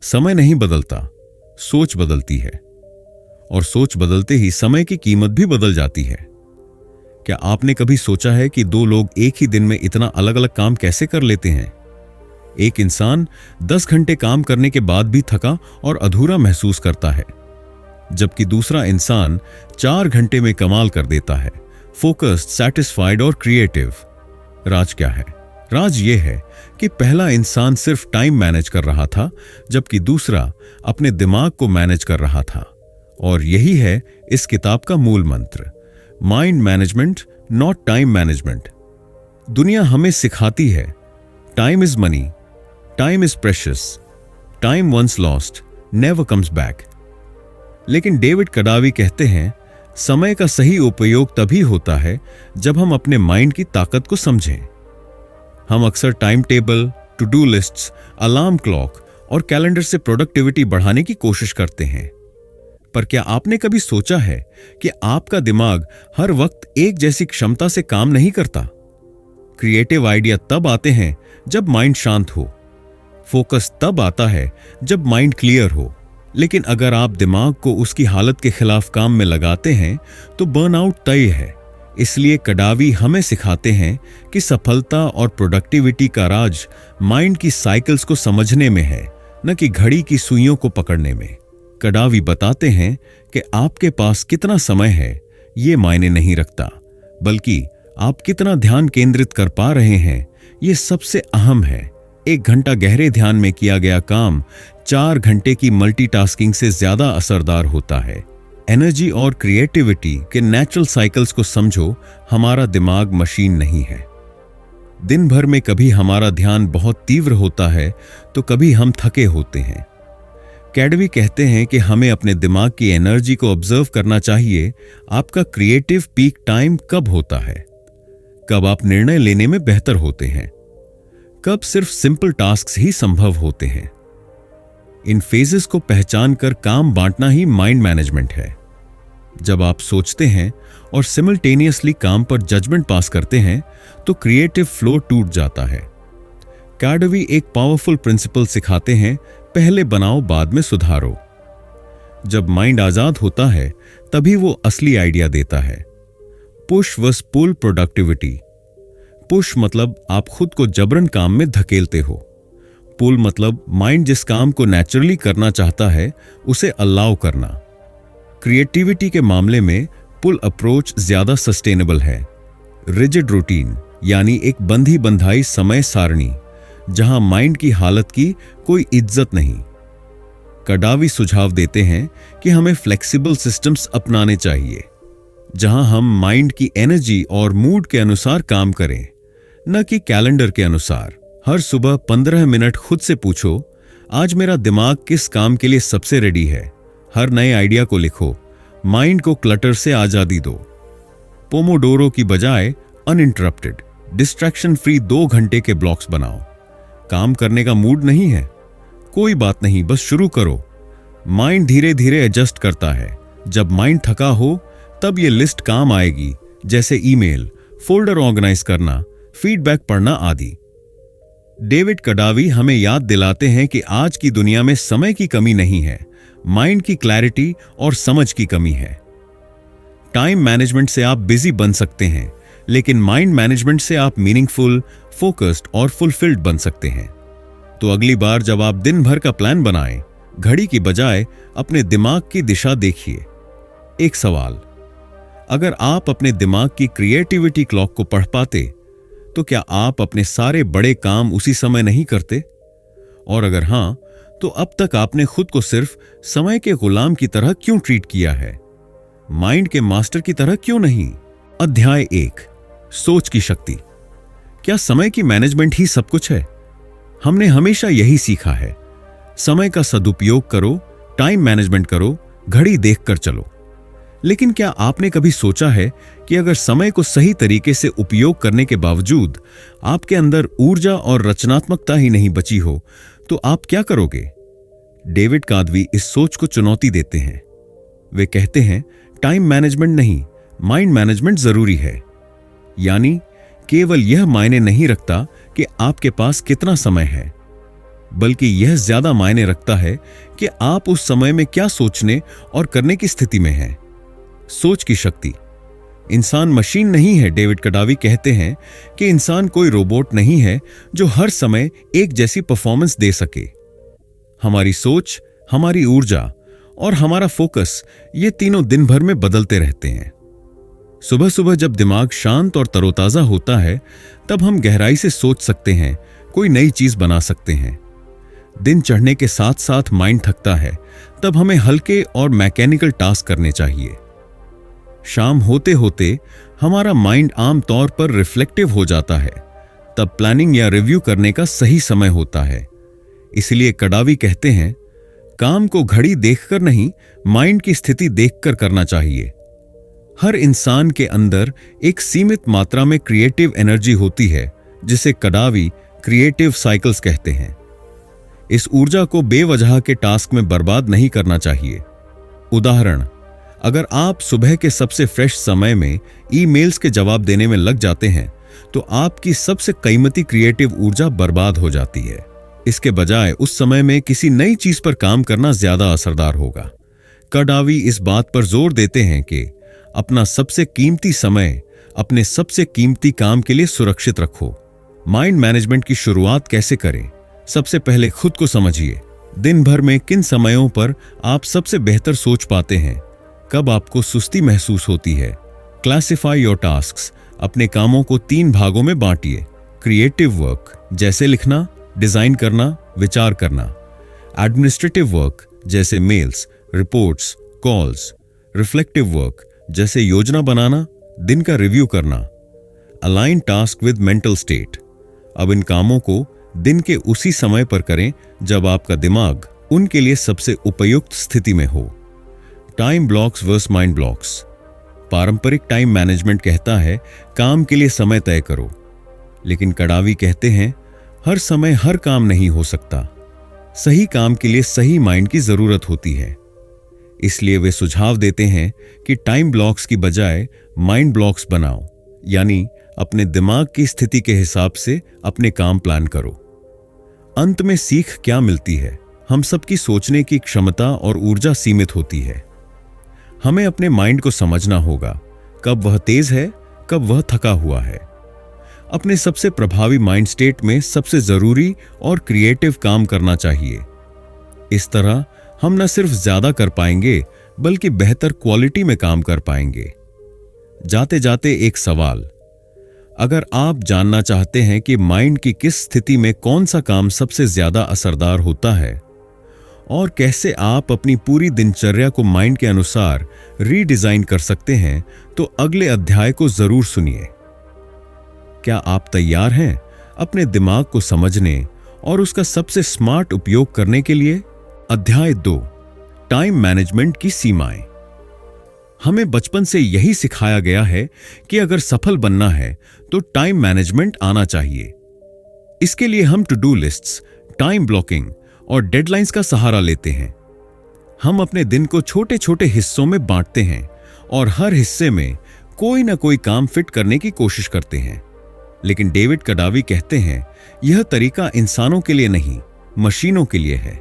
समय नहीं बदलता, सोच बदलती है, और सोच बदलते ही समय की कीमत भी बदल जाती है। क्या आपने कभी सोचा है कि दो लोग एक ही दिन में इतना अलग अलग काम कैसे कर लेते हैं? एक इंसान 10 घंटे काम करने के बाद भी थका और अधूरा महसूस करता है, जबकि दूसरा इंसान 4 घंटे में कमाल कर देता है, फोकस्ड, सैटिस्फाइड और क्रिएटिव। राज क्या है? राज यह है कि पहला इंसान सिर्फ टाइम मैनेज कर रहा था, जबकि दूसरा अपने दिमाग को मैनेज कर रहा था। और यही है इस किताब का मूल मंत्र, mind management, not time management. दुनिया हमें सिखाती है time is money, time is precious, time once lost never comes back. लेकिन डेविड कडावी कहते हैं, समय का सही उपयोग तभी होता है जब हम अपने माइंड की ताकत को समझें। हम अक्सर time table, to do lists, alarm clock और कैलेंडर से प्रोडक्टिविटी बढ़ाने की कोशिश करते हैं। पर क्या आपने कभी सोचा है कि आपका दिमाग हर वक्त एक जैसी क्षमता से काम नहीं करता? क्रिएटिव आइडिया तब आते हैं जब माइंड शांत हो, फोकस तब आता है जब माइंड क्लियर हो। लेकिन अगर आप दिमाग को उसकी हालत के खिलाफ काम में लगाते हैं तो बर्नआउट तय है। इसलिए कडावी हमें सिखाते हैं कि सफलता और प्रोडक्टिविटी का राज माइंड की साइकिल्स को समझने में है, न कि घड़ी की सुइयों को पकड़ने में। कडावी बताते हैं कि आपके पास कितना समय है ये मायने नहीं रखता, बल्कि आप कितना ध्यान केंद्रित कर पा रहे हैं ये सबसे अहम है। 1 घंटा गहरे ध्यान में किया गया काम 4 घंटे की मल्टीटास्किंग से ज्यादा असरदार होता है। एनर्जी और क्रिएटिविटी के नेचुरल साइकिल्स को समझो। हमारा दिमाग मशीन नहीं है। दिन भर में कभी हमारा ध्यान बहुत तीव्र होता है तो कभी हम थके होते हैं। कैडवी कहते हैं कि हमें अपने दिमाग की एनर्जी को ऑब्जर्व करना चाहिए। आपका क्रिएटिव पीक टाइम कब होता है? कब आप निर्णय लेने में बेहतर होते हैं? कब सिर्फ सिंपल टास्क्स ही संभव होते हैं? इन फेजेस को पहचान कर काम बांटना ही माइंड मैनेजमेंट है। जब आप सोचते हैं और सिमल्टेनियसली काम पर जजमेंट पास करते हैं तो क्रिएटिव फ्लो टूट जाता है। कैडवी एक पावरफुल प्रिंसिपल सिखाते हैं, पहले बनाओ बाद में सुधारो। जब माइंड आजाद होता है तभी वो असली आइडिया देता है। पुश वर्स पुल प्रोडक्टिविटी। पुश मतलब आप खुद को जबरन काम में धकेलते हो। पुल मतलब माइंड जिस काम को नेचुरली करना चाहता है उसे अलाउ करना। क्रिएटिविटी के मामले में पुल अप्रोच ज्यादा सस्टेनेबल है। रिजिड रूटीन यानी एक बंधी बंधाई समय सारणी जहां माइंड की हालत की कोई इज्जत नहीं। कडावी सुझाव देते हैं कि हमें फ्लेक्सिबल सिस्टम्स अपनाने चाहिए जहां हम माइंड की एनर्जी और मूड के अनुसार काम करें, न कि कैलेंडर के अनुसार। हर सुबह 15 मिनट खुद से पूछो, आज मेरा दिमाग किस काम के लिए सबसे रेडी है। हर नए आइडिया को लिखो। माइंड को क्लटर से आजादी दो। पोमोडोरो की बजाय अनइंटरप्टेड, डिस्ट्रैक्शन फ्री 2 घंटे के ब्लॉक्स बनाओ। काम करने का मूड नहीं है, कोई बात नहीं, बस शुरू करो। माइंड धीरे धीरे एडजस्ट करता है। जब माइंड थका हो तब ये लिस्ट काम आएगी, जैसे ईमेल, फोल्डर ऑर्गेनाइज करना, फीडबैक पढ़ना आदि। डेविड कडावी हमें याद दिलाते हैं कि आज की दुनिया में समय की कमी नहीं है, माइंड की क्लैरिटी और समझ की कमी है। टाइम मैनेजमेंट से आप बिजी बन सकते हैं, लेकिन माइंड मैनेजमेंट से आप मीनिंगफुल, फोकस्ड और फुलफिल्ड बन सकते हैं। तो अगली बार जब आप दिन भर का प्लान बनाएं, घड़ी की बजाय अपने दिमाग की दिशा देखिए। एक सवाल, अगर आप अपने दिमाग की क्रिएटिविटी क्लॉक को पढ़ पाते तो क्या आप अपने सारे बड़े काम उसी समय नहीं करते? और अगर हां, तो अब तक आपने खुद को सिर्फ समय के गुलाम की तरह क्यों ट्रीट किया है, माइंड के मास्टर की तरह क्यों नहीं? अध्याय 1, सोच की शक्ति। क्या समय की मैनेजमेंट ही सब कुछ है? हमने हमेशा यही सीखा है, समय का सदुपयोग करो, टाइम मैनेजमेंट करो, घड़ी देखकर चलो। लेकिन क्या आपने कभी सोचा है कि अगर समय को सही तरीके से उपयोग करने के बावजूद आपके अंदर ऊर्जा और रचनात्मकता ही नहीं बची हो तो आप क्या करोगे? डेविड कादवी इस सोच को चुनौती देते हैं। वे कहते हैं, टाइम मैनेजमेंट नहीं, माइंड मैनेजमेंट जरूरी है। यानी केवल यह मायने नहीं रखता कि आपके पास कितना समय है, बल्कि यह ज्यादा मायने रखता है कि आप उस समय में क्या सोचने और करने की स्थिति में हैं। सोच की शक्ति। इंसान मशीन नहीं है। डेविड कडावी कहते हैं कि इंसान कोई रोबोट नहीं है जो हर समय एक जैसी परफॉर्मेंस दे सके। हमारी सोच, हमारी ऊर्जा और हमारा फोकस, ये तीनों दिन भर में बदलते रहते हैं। सुबह सुबह जब दिमाग शांत और तरोताजा होता है, तब हम गहराई से सोच सकते हैं, कोई नई चीज बना सकते हैं। दिन चढ़ने के साथ साथ माइंड थकता है, तब हमें हल्के और मैकेनिकल टास्क करने चाहिए। शाम होते होते हमारा माइंड आमतौर पर रिफ्लेक्टिव हो जाता है, तब प्लानिंग या रिव्यू करने का सही समय होता है। इसलिए कडावी कहते हैं, काम को घड़ी देखकर नहीं, माइंड की स्थिति देखकर करना चाहिए। हर इंसान के अंदर एक सीमित मात्रा में क्रिएटिव एनर्जी होती है, जिसे कडावी क्रिएटिव साइकिल्स कहते हैं। इस ऊर्जा को बेवजह के टास्क में बर्बाद नहीं करना चाहिए। उदाहरण, अगर आप सुबह के सबसे फ्रेश समय में ईमेल्स के जवाब देने में लग जाते हैं, तो आपकी सबसे कीमती क्रिएटिव ऊर्जा बर्बाद हो जाती है। इसके बजाय उस समय में किसी नई चीज पर काम करना ज्यादा असरदार होगा। कडावी इस बात पर जोर देते हैं कि अपना सबसे कीमती समय अपने सबसे कीमती काम के लिए सुरक्षित रखो। माइंड मैनेजमेंट की शुरुआत कैसे करें? सबसे पहले खुद को समझिए। दिन भर में किन समयों पर आप सबसे बेहतर सोच पाते हैं? कब आपको सुस्ती महसूस होती है? Classify your tasks. अपने कामों को 3 भागों में बांटिए। क्रिएटिव वर्क, जैसे लिखना, डिजाइन करना, विचार करना। एडमिनिस्ट्रेटिव वर्क, जैसे mails, reports, calls. Reflective work, जैसे योजना बनाना, दिन का रिव्यू करना। Align task with mental state. अब इन कामों को दिन के उसी समय पर करें जब आपका दिमाग उनके लिए सबसे उपयुक्त स्थिति में हो। Time blocks versus mind blocks. पारंपरिक टाइम मैनेजमेंट कहता है, काम के लिए समय तय करो, लेकिन कडावी कहते हैं, हर समय हर काम नहीं हो सकता। सही काम के लिए सही माइंड की जरूरत होती है। इसलिए वे सुझाव देते हैं कि टाइम ब्लॉक्स की बजाय माइंड ब्लॉक्स बनाओ, यानी अपने दिमाग की स्थिति के हिसाब से अपने काम प्लान करो। अंत में सीख क्या मिलती है? हम सबकी सोचने की क्षमता और ऊर्जा सीमित होती है। हमें अपने माइंड को समझना होगा, कब वह तेज है, कब वह थका हुआ है। अपने सबसे प्रभावी माइंड स्टेट में सबसे जरूरी और क्रिएटिव काम करना चाहिए। इस तरह हम न सिर्फ ज्यादा कर पाएंगे, बल्कि बेहतर क्वालिटी में काम कर पाएंगे। जाते जाते एक सवाल, अगर आप जानना चाहते हैं कि माइंड की किस स्थिति में कौन सा काम सबसे ज्यादा असरदार होता है और कैसे आप अपनी पूरी दिनचर्या को माइंड के अनुसार रीडिजाइन कर सकते हैं, तो अगले अध्याय को जरूर सुनिए। क्या आप तैयार हैं अपने दिमाग को समझने और उसका सबसे स्मार्ट उपयोग करने के लिए? अध्याय 2, टाइम मैनेजमेंट की सीमाएं। हमें बचपन से यही सिखाया गया है कि अगर सफल बनना है तो टाइम मैनेजमेंट आना चाहिए। इसके लिए हम to do lists, time blocking और डेडलाइंस का सहारा लेते हैं। हम अपने दिन को छोटे छोटे हिस्सों में बांटते हैं और हर हिस्से में कोई ना कोई काम फिट करने की कोशिश करते हैं। लेकिन डेविड कडावी कहते हैं, यह तरीका इंसानों के लिए नहीं, मशीनों के लिए है।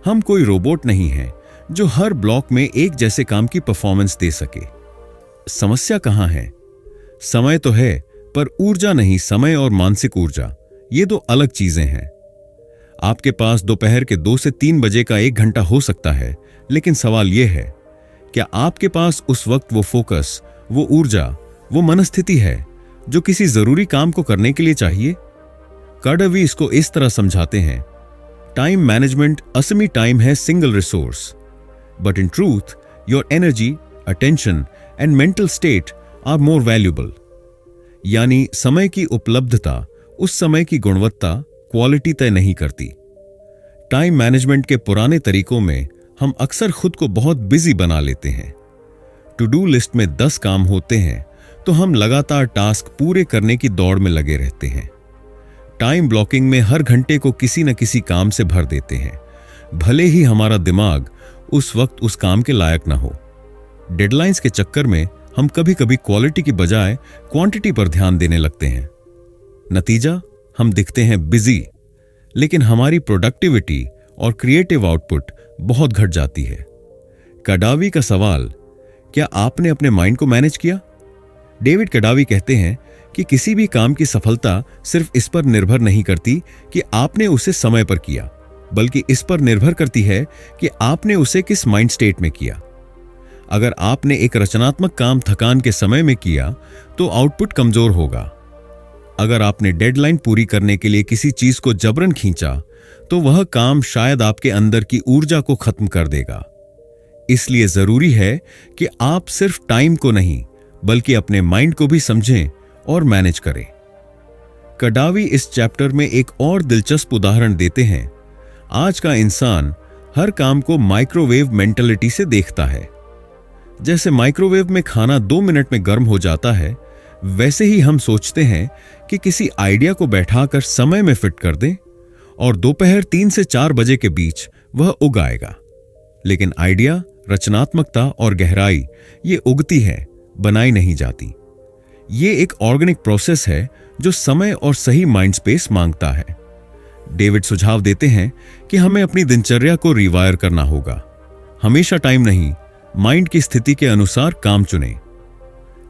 हम कोई रोबोट नहीं है जो हर ब्लॉक में एक जैसे काम की परफॉर्मेंस दे सके। समस्या कहां है? समय तो है, पर ऊर्जा नहीं। समय और मानसिक ऊर्जा, ये 2 अलग चीजें हैं। आपके पास दोपहर के 2 से 3 बजे का 1 घंटा हो सकता है, लेकिन सवाल यह है, क्या आपके पास उस वक्त वो फोकस, वो ऊर्जा, वो मनस्थिति है जो किसी जरूरी काम को करने के लिए चाहिए? कडावी इसको इस तरह समझाते हैं, टाइम मैनेजमेंट असमी टाइम है single resource, but in truth your energy, attention and mental state are more valuable. यानी समय की उपलब्धता उस समय की गुणवत्ता, क्वालिटी तय नहीं करती। टाइम मैनेजमेंट के पुराने तरीकों में हम अक्सर खुद को बहुत बिजी बना लेते हैं। टू डू लिस्ट में 10 काम होते हैं तो हम लगातार टास्क पूरे करने की दौड़ में लगे रहते हैं। टाइम ब्लॉकिंग में हर घंटे को किसी न किसी काम से भर देते हैं, भले ही हमारा दिमाग उस वक्त उस काम के लायक ना हो। डेडलाइंस के चक्कर में हम कभी कभी क्वालिटी की बजाय क्वांटिटी पर ध्यान देने लगते हैं। नतीजा, हम दिखते हैं बिजी, लेकिन हमारी प्रोडक्टिविटी और क्रिएटिव आउटपुट बहुत घट जाती है। कडावी का सवाल, क्या आपने अपने माइंड को मैनेज किया? डेविड कडावी कहते हैं कि किसी भी काम की सफलता सिर्फ इस पर निर्भर नहीं करती कि आपने उसे समय पर किया, बल्कि इस पर निर्भर करती है कि आपने उसे किस माइंड स्टेट में किया। अगर आपने एक रचनात्मक काम थकान के समय में किया तो आउटपुट कमजोर होगा। अगर आपने डेडलाइन पूरी करने के लिए किसी चीज को जबरन खींचा तो वह काम शायद आपके अंदर की ऊर्जा को खत्म कर देगा। इसलिए जरूरी है कि आप सिर्फ टाइम को नहीं बल्कि अपने माइंड को भी समझें और मैनेज करें। कडावी इस चैप्टर में एक और दिलचस्प उदाहरण देते हैं। आज का इंसान हर काम को माइक्रोवेव मेंटालिटी से देखता है। जैसे माइक्रोवेव में खाना 2 मिनट में गर्म हो जाता है, वैसे ही हम सोचते हैं कि किसी आइडिया को बैठाकर समय में फिट कर दें और दोपहर 3 से 4 बजे के बीच वह उग आएगा। लेकिन आइडिया, रचनात्मकता और गहराई ये उगती है, बनाई नहीं जाती। ये एक ऑर्गेनिक प्रोसेस है जो समय और सही माइंड स्पेस मांगता है। डेविड सुझाव देते हैं कि हमें अपनी दिनचर्या को रिवायर करना होगा। हमेशा टाइम नहीं, माइंड की स्थिति के अनुसार काम चुनें।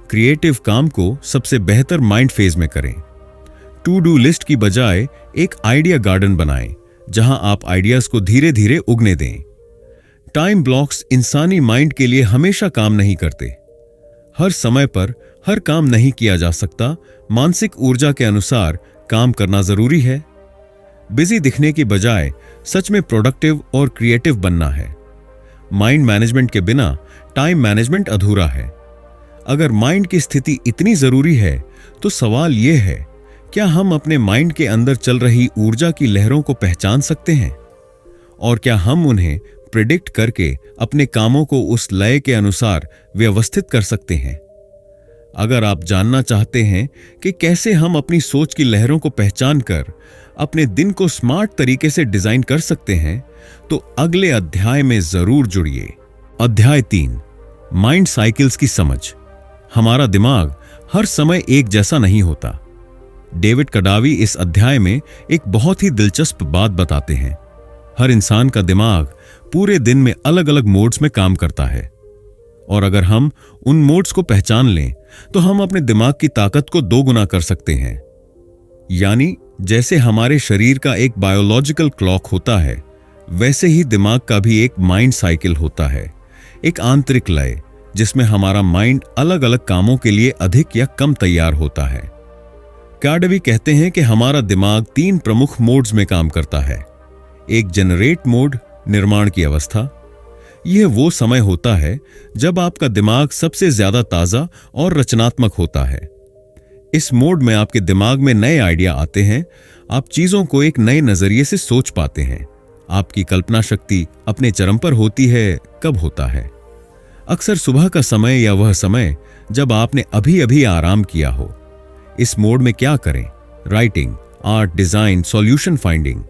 क्रिएटिव काम को सबसे बेहतर माइंड फेज में करें। टू डू लिस्ट की बजाय एक आइडिया गार्डन बनाएं, जहां आप आइडियाज को धीरे धीरे उगने दें। टाइम ब्लॉक्स इंसानी माइंड के लिए हमेशा काम नहीं करते। हर समय पर हर काम नहीं किया जा सकता। मानसिक ऊर्जा के अनुसार काम करना जरूरी है। बिजी दिखने की बजाय सच में प्रोडक्टिव और क्रिएटिव बनना है। माइंड मैनेजमेंट के बिना टाइम मैनेजमेंट अधूरा है। अगर माइंड की स्थिति इतनी जरूरी है तो सवाल यह है, क्या हम अपने माइंड के अंदर चल रही ऊर्जा की लहरों को पहचान सकते हैं? और क्या हम उन्हें प्रिडिक्ट करके अपने कामों को उस लय के अनुसार व्यवस्थित कर सकते हैं? अगर आप जानना चाहते हैं कि कैसे हम अपनी सोच की लहरों को पहचान कर अपने दिन को स्मार्ट तरीके से डिजाइन कर सकते हैं, तो अगले अध्याय में जरूर जुड़िए। अध्याय 3, माइंड साइकिल्स की समझ। हमारा दिमाग हर समय एक जैसा नहीं होता। डेविड कडावी इस अध्याय में एक बहुत ही दिलचस्प बात बताते हैं। हर इंसान का दिमाग पूरे दिन में अलग अलग मोड्स में काम करता है, और अगर हम उन मोड्स को पहचान लें तो हम अपने दिमाग की ताकत को 2 गुना कर सकते हैं। यानी जैसे हमारे शरीर का एक बायोलॉजिकल क्लॉक होता है, वैसे ही दिमाग का भी एक माइंड साइकिल होता है, एक आंतरिक लय जिसमें हमारा माइंड अलग अलग कामों के लिए अधिक या कम तैयार होता है। कडावी कहते हैं कि हमारा दिमाग 3 प्रमुख मोड्स में काम करता है। एक जनरेट मोड, निर्माण की अवस्था। यह वो समय होता है जब आपका दिमाग सबसे ज्यादा ताजा और रचनात्मक होता है। इस मोड में आपके दिमाग में नए आइडिया आते हैं। आप चीजों को एक नए नजरिए से सोच पाते हैं। आपकी कल्पना शक्ति अपने चरम पर होती है। कब होता है? अक्सर सुबह का समय या वह समय जब आपने अभी अभी आराम किया हो। इस मोड में क्या करें? Writing, art, design, solution finding,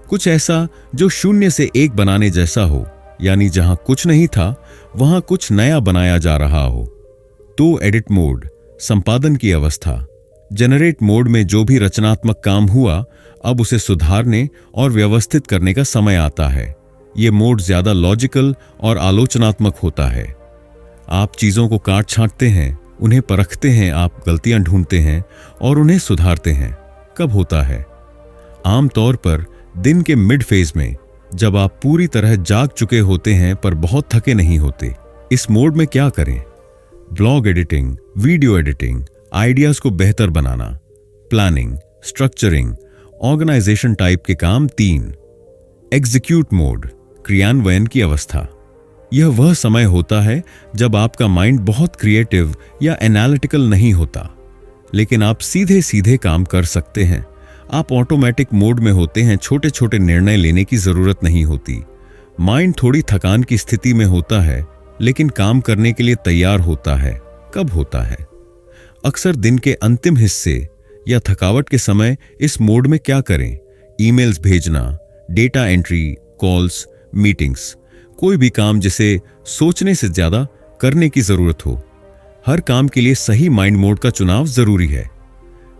कुछ ऐसा जो 0 से 1 बनाने जैसा हो, यानी जहां कुछ नहीं था वहां कुछ नया बनाया जा रहा हो। तो एडिट मोड, संपादन की अवस्था। जनरेट मोड में जो भी रचनात्मक काम हुआ, अब उसे सुधारने और व्यवस्थित करने का समय आता है। यह मोड ज्यादा लॉजिकल और आलोचनात्मक होता है। आप चीजों को काट छांटते हैं, उन्हें परखते हैं, आप गलतियां ढूंढते हैं और उन्हें सुधारते हैं। कब होता है? आमतौर पर दिन के मिड फेज में, जब आप पूरी तरह जाग चुके होते हैं पर बहुत थके नहीं होते। इस मोड में क्या करें? Blog editing, video editing, ideas को बेहतर बनाना, प्लानिंग, स्ट्रक्चरिंग, ऑर्गेनाइजेशन टाइप के काम। 3, एग्जीक्यूट मोड, क्रियान्वयन की अवस्था। यह वह समय होता है जब आपका माइंड बहुत क्रिएटिव या एनालिटिकल नहीं होता, लेकिन आप सीधे सीधे काम कर सकते हैं। आप ऑटोमेटिक मोड में होते हैं। छोटे छोटे निर्णय लेने की जरूरत नहीं होती। माइंड थोड़ी थकान की स्थिति में होता है, लेकिन काम करने के लिए तैयार होता है। कब होता है? अक्सर दिन के अंतिम हिस्से या थकावट के समय। इस मोड में क्या करें? ईमेल्स भेजना, डेटा एंट्री, कॉल्स, मीटिंग्स, कोई भी काम जिसे सोचने से ज्यादा करने की जरूरत हो। हर काम के लिए सही माइंड मोड का चुनाव जरूरी है।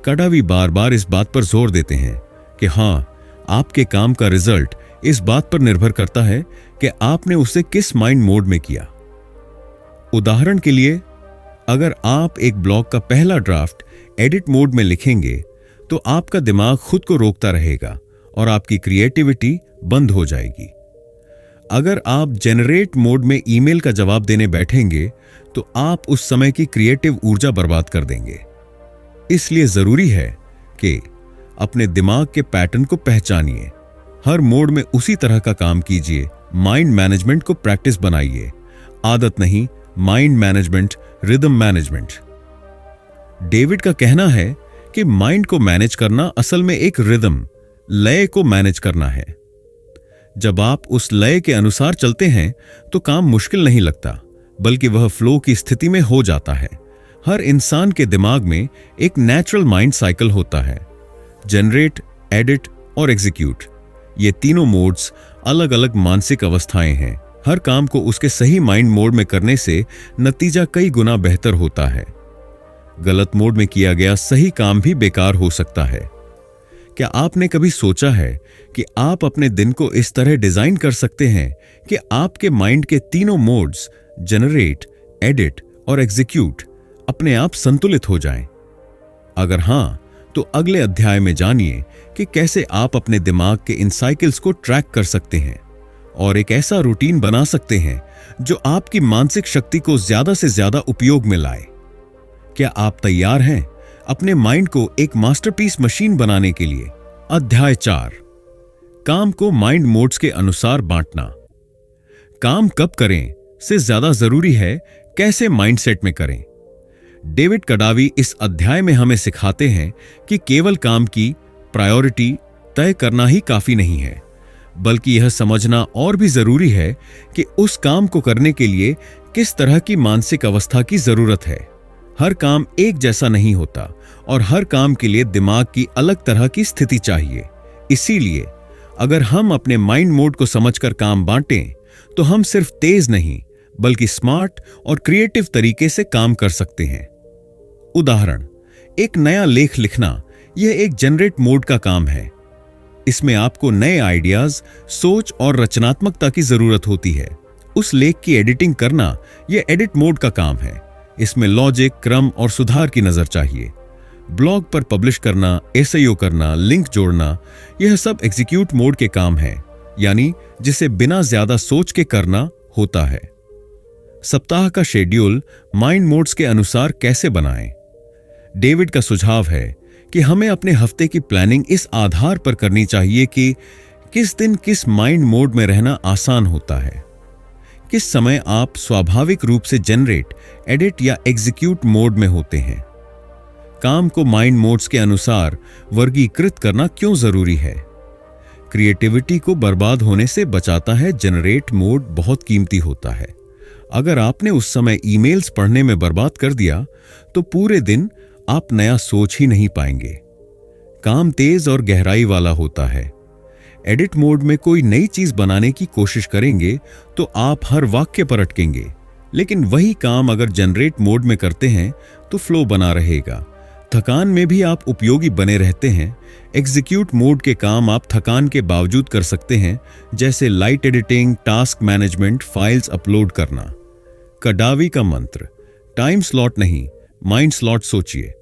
कडावी बार बार इस बात पर जोर देते हैं कि हाँ, आपके काम का रिजल्ट इस बात पर निर्भर करता है कि आपने उसे किस माइंड मोड में किया। उदाहरण के लिए, अगर आप एक ब्लॉग का पहला ड्राफ्ट एडिट मोड में लिखेंगे तो आपका दिमाग खुद को रोकता रहेगा और आपकी क्रिएटिविटी बंद हो जाएगी। अगर आप जनरेट मोड में ईमेल का जवाब देने बैठेंगे तो आप उस समय की क्रिएटिव ऊर्जा बर्बाद कर देंगे। इसलिए जरूरी है कि अपने दिमाग के पैटर्न को पहचानिए, हर मोड में उसी तरह का काम कीजिए। माइंड मैनेजमेंट को प्रैक्टिस बनाइए, आदत नहीं, mind management, rhythm management. David का कहना है कि माइंड को मैनेज करना असल में एक रिदम, लय को मैनेज करना है। जब आप उस लय के अनुसार चलते हैं तो काम मुश्किल नहीं लगता, बल्कि वह फ्लो की स्थिति में हो जाता है। हर इंसान के दिमाग में एक नेचुरल माइंड साइकिल होता है। जनरेट, एडिट और एग्जीक्यूट, ये तीनों मोड्स अलग अलग मानसिक अवस्थाएं हैं। हर काम को उसके सही माइंड मोड में करने से नतीजा कई गुना बेहतर होता है। गलत मोड में किया गया सही काम भी बेकार हो सकता है। क्या आपने कभी सोचा है कि आप अपने दिन को इस तरह डिजाइन कर सकते हैं कि आपके माइंड के तीनों मोड्स, जनरेट, एडिट और एग्जीक्यूट, अपने आप संतुलित हो जाएं? अगर हां, तो अगले अध्याय में जानिए कि कैसे आप अपने दिमाग के इन साइकिल्स को ट्रैक कर सकते हैं और एक ऐसा रूटीन बना सकते हैं जो आपकी मानसिक शक्ति को ज्यादा से ज्यादा उपयोग में लाए। क्या आप तैयार हैं अपने माइंड को एक मास्टरपीस मशीन बनाने के लिए? अध्याय 4, काम को माइंड मोड्स के अनुसार बांटना। काम कब करें से ज्यादा जरूरी है कैसे माइंडसेट में करें। डेविड कडावी इस अध्याय में हमें सिखाते हैं कि केवल काम की प्रायोरिटी तय करना ही काफी नहीं है, बल्कि यह समझना और भी जरूरी है कि उस काम को करने के लिए किस तरह की मानसिक अवस्था की जरूरत है। हर काम एक जैसा नहीं होता और हर काम के लिए दिमाग की अलग तरह की स्थिति चाहिए। इसीलिए अगर हम अपने माइंड मोड को समझकर काम बांटें तो हम सिर्फ तेज नहीं बल्कि स्मार्ट और क्रिएटिव तरीके से काम कर सकते हैं। उदाहरण, एक नया लेख लिखना, यह एक जनरेट मोड का काम है। इसमें आपको नए आइडियाज, सोच और रचनात्मकता की जरूरत होती है। उस लेख की एडिटिंग करना, यह एडिट मोड का काम है। इसमें लॉजिक, क्रम और सुधार की नजर चाहिए। ब्लॉग पर पब्लिश करना, एसईओ करना, लिंक जोड़ना, यह सब एग्जीक्यूट मोड के काम है, यानी जिसे बिना ज्यादा सोच के करना होता है। सप्ताह का शेड्यूल माइंड मोड्स के अनुसार कैसे बनाएं? डेविड का सुझाव है कि हमें अपने हफ्ते की प्लानिंग इस आधार पर करनी चाहिए कि किस दिन किस माइंड मोड में रहना आसान होता है, किस समय आप स्वाभाविक रूप से जनरेट, एडिट या एग्जीक्यूट मोड में होते हैं। काम को माइंड मोड्स के अनुसार वर्गीकृत करना क्यों जरूरी है? क्रिएटिविटी को बर्बाद होने से बचाता है। जनरेट मोड बहुत कीमती होता है। अगर आपने उस समय ईमेल्स पढ़ने में बर्बाद कर दिया तो पूरे दिन आप नया सोच ही नहीं पाएंगे। काम तेज और गहराई वाला होता है। एडिट मोड में कोई नई चीज बनाने की कोशिश करेंगे तो आप हर वाक्य पर अटकेंगे, लेकिन वही काम अगर जनरेट मोड में करते हैं तो फ्लो बना रहेगा। थकान में भी आप उपयोगी बने रहते हैं। एग्जीक्यूट मोड के काम आप थकान के बावजूद कर सकते हैं, जैसे light editing, task management, files upload करना। कडावी का मंत्र, टाइम स्लॉट नहीं, माइंड स्लॉट सोचिए।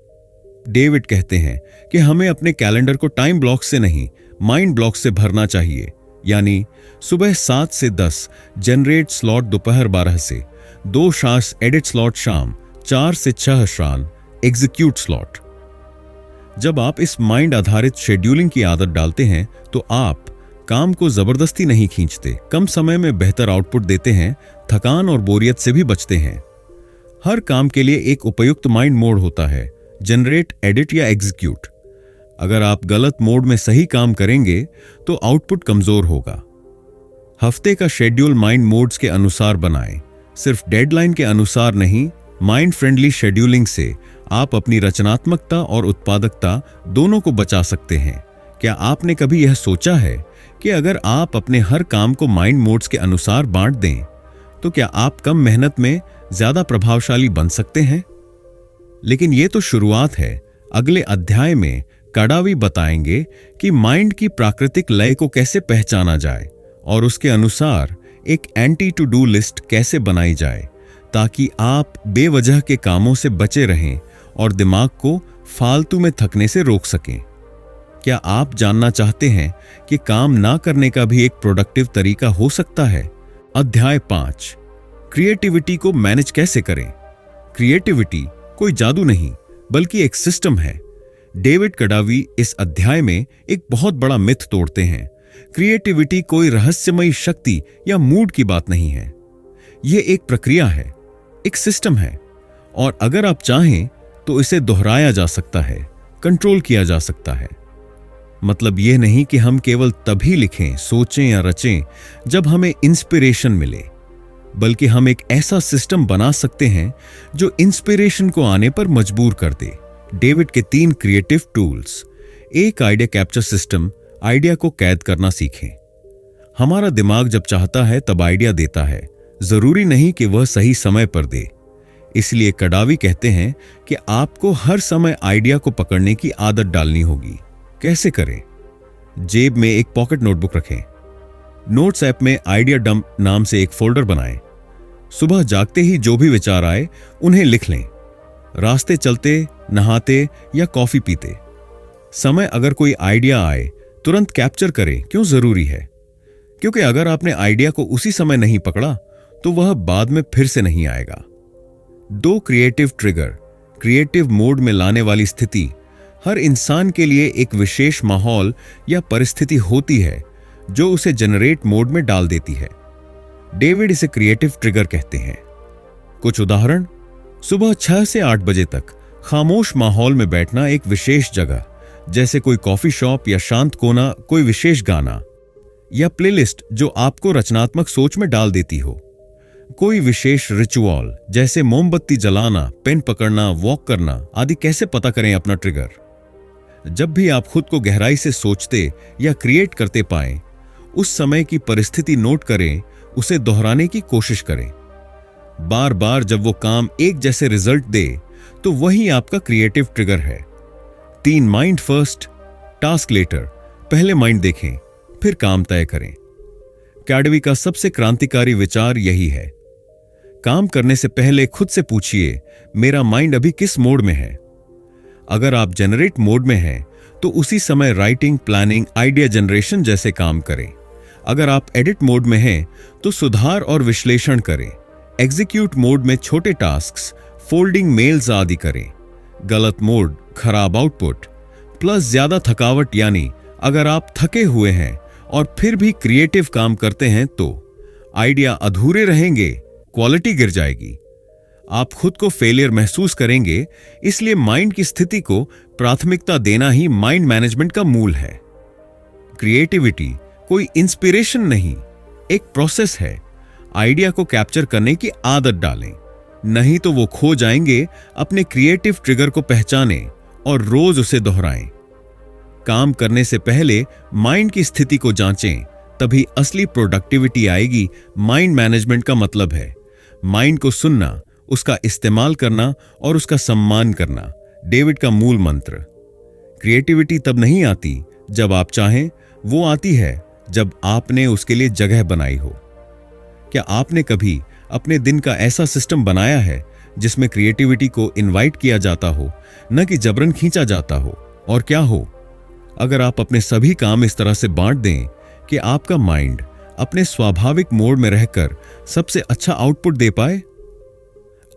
डेविड कहते हैं कि हमें अपने कैलेंडर को टाइम ब्लॉक से नहीं, माइंड ब्लॉक से भरना चाहिए, यानी सुबह 7 से 10 जनरेट स्लॉट, दोपहर 12 से 2 एडिट स्लॉट, शाम 4 से 6 एग्जीक्यूट स्लॉट। जब आप इस माइंड आधारित शेड्यूलिंग की आदत डालते हैं तो आप काम को जबरदस्ती नहीं खींचते, कम समय में बेहतर आउटपुट देते हैं, थकान और बोरियत से भी बचते हैं। हर काम के लिए एक उपयुक्त माइंड मोड होता है, जनरेट, एडिट या एग्जीक्यूट। अगर आप गलत मोड में सही काम करेंगे तो आउटपुट कमजोर होगा। हफ्ते का शेड्यूल माइंड मोड्स के अनुसार बनाएं, सिर्फ डेडलाइन के अनुसार नहीं। माइंड फ्रेंडली शेड्यूलिंग से आप अपनी रचनात्मकता और उत्पादकता दोनों को बचा सकते हैं। क्या आपने कभी यह सोचा है कि अगर आप अपने हर काम को माइंड मोड्स के अनुसार बांट दें तो क्या आप कम मेहनत में ज्यादा प्रभावशाली बन सकते हैं? लेकिन यह तो शुरुआत है। अगले अध्याय में कडावी बताएंगे कि माइंड की प्राकृतिक लय को कैसे पहचाना जाए और उसके अनुसार एक एंटी टू डू लिस्ट कैसे बनाई जाए ताकि आप बेवजह के कामों से बचे रहें और दिमाग को फालतू में थकने से रोक सकें। क्या आप जानना चाहते हैं कि काम ना करने का भी एक प्रोडक्टिव तरीका हो सकता है? अध्याय 5, क्रिएटिविटी को मैनेज कैसे करें। क्रिएटिविटी कोई जादू नहीं बल्कि एक सिस्टम है। डेविड कडावी इस अध्याय में एक बहुत बड़ा मिथ तोड़ते हैं। क्रिएटिविटी कोई रहस्यमयी शक्ति या मूड की बात नहीं है। यह एक प्रक्रिया है, एक सिस्टम है, और अगर आप चाहें तो इसे दोहराया जा सकता है, कंट्रोल किया जा सकता है। मतलब यह नहीं कि हम केवल तभी लिखें, सोचें या रचें जब हमें इंस्पिरेशन मिले, बल्कि हम एक ऐसा सिस्टम बना सकते हैं जो इंस्पिरेशन को आने पर मजबूर कर दे। डेविड के 3 क्रिएटिव टूल्स। एक आइडिया कैप्चर सिस्टम। आइडिया को कैद करना सीखें। हमारा दिमाग जब चाहता है तब आइडिया देता है, जरूरी नहीं कि वह सही समय पर दे। इसलिए कडावी कहते हैं कि आपको हर समय आइडिया को पकड़ने की आदत डालनी होगी। कैसे करें? जेब में एक पॉकेट नोटबुक रखें। नोट्स ऐप में आइडिया डंप नाम से एक फोल्डर बनाएं। सुबह जागते ही जो भी विचार आए उन्हें लिख लें। रास्ते चलते, नहाते या कॉफी पीते समय अगर कोई आइडिया आए तुरंत कैप्चर करें। क्यों जरूरी है? क्योंकि अगर आपने आइडिया को उसी समय नहीं पकड़ा तो वह बाद में फिर से नहीं आएगा। 2 क्रिएटिव ट्रिगर। क्रिएटिव मोड में लाने वाली स्थिति। हर इंसान के लिए एक विशेष माहौल या परिस्थिति होती है जो उसे जनरेट मोड में डाल देती है। डेविड इसे क्रिएटिव ट्रिगर कहते हैं। कुछ उदाहरण: सुबह 6 से 8 बजे तक खामोश माहौल में बैठना, एक विशेष जगह जैसे कोई कॉफी शॉप या शांत कोना, कोई विशेष गाना या प्लेलिस्ट जो आपको रचनात्मक सोच में डाल देती हो। कोई विशेष रिचुअल जैसे मोमबत्ती जलाना, पेन पकड़ना, वॉक करना आदि। कैसे पता करें अपना ट्रिगर? जब भी आप खुद को गहराई से सोचते या क्रिएट करते पाएं, उस समय की परिस्थिति नोट करें, उसे दोहराने की कोशिश करें। बार बार जब वो काम एक जैसे रिजल्ट दे तो वही आपका क्रिएटिव ट्रिगर है। 3 माइंड फर्स्ट, टास्क लेटर। पहले माइंड देखें, फिर काम तय करें। कैडवी का सबसे क्रांतिकारी विचार यही है। काम करने से पहले खुद से पूछिए, मेरा माइंड अभी किस मोड में है? अगर आप जनरेट मोड में हैं तो उसी समय राइटिंग, प्लानिंग, आइडिया जनरेशन जैसे काम करें। अगर आप एडिट मोड में हैं तो सुधार और विश्लेषण करें। एग्जीक्यूट मोड में छोटे टास्क्स, फोल्डिंग मेल्स आदि करें। गलत मोड, खराब आउटपुट। प्लस ज्यादा थकावट, यानी अगर आप थके हुए हैं और फिर भी क्रिएटिव काम करते हैं तो आइडिया अधूरे रहेंगे, क्वालिटी गिर जाएगी, आप खुद को फेलियर महसूस करेंगे। इसलिए माइंड की स्थिति को प्राथमिकता देना ही माइंड मैनेजमेंट का मूल है। क्रिएटिविटी कोई इंस्पिरेशन नहीं, एक प्रोसेस है। आइडिया को कैप्चर करने की आदत डालें, नहीं तो वो खो जाएंगे। अपने क्रिएटिव ट्रिगर को पहचानें और रोज उसे दोहराएं। काम करने से पहले माइंड की स्थिति को जांचें, तभी असली प्रोडक्टिविटी आएगी। माइंड मैनेजमेंट का मतलब है माइंड को सुनना, उसका इस्तेमाल करना और उसका सम्मान करना। डेविड का मूल मंत्र। क्रिएटिविटी तब नहीं आती जब आप चाहें, वो आती है जब आपने उसके लिए जगह बनाई हो। क्या आपने कभी अपने दिन का ऐसा सिस्टम बनाया है जिसमें क्रिएटिविटी को इनवाइट किया जाता हो, न कि जबरन खींचा जाता हो? और क्या हो अगर आप अपने सभी काम इस तरह से बांट दें कि आपका माइंड अपने स्वाभाविक मोड में रहकर सबसे अच्छा आउटपुट दे पाए?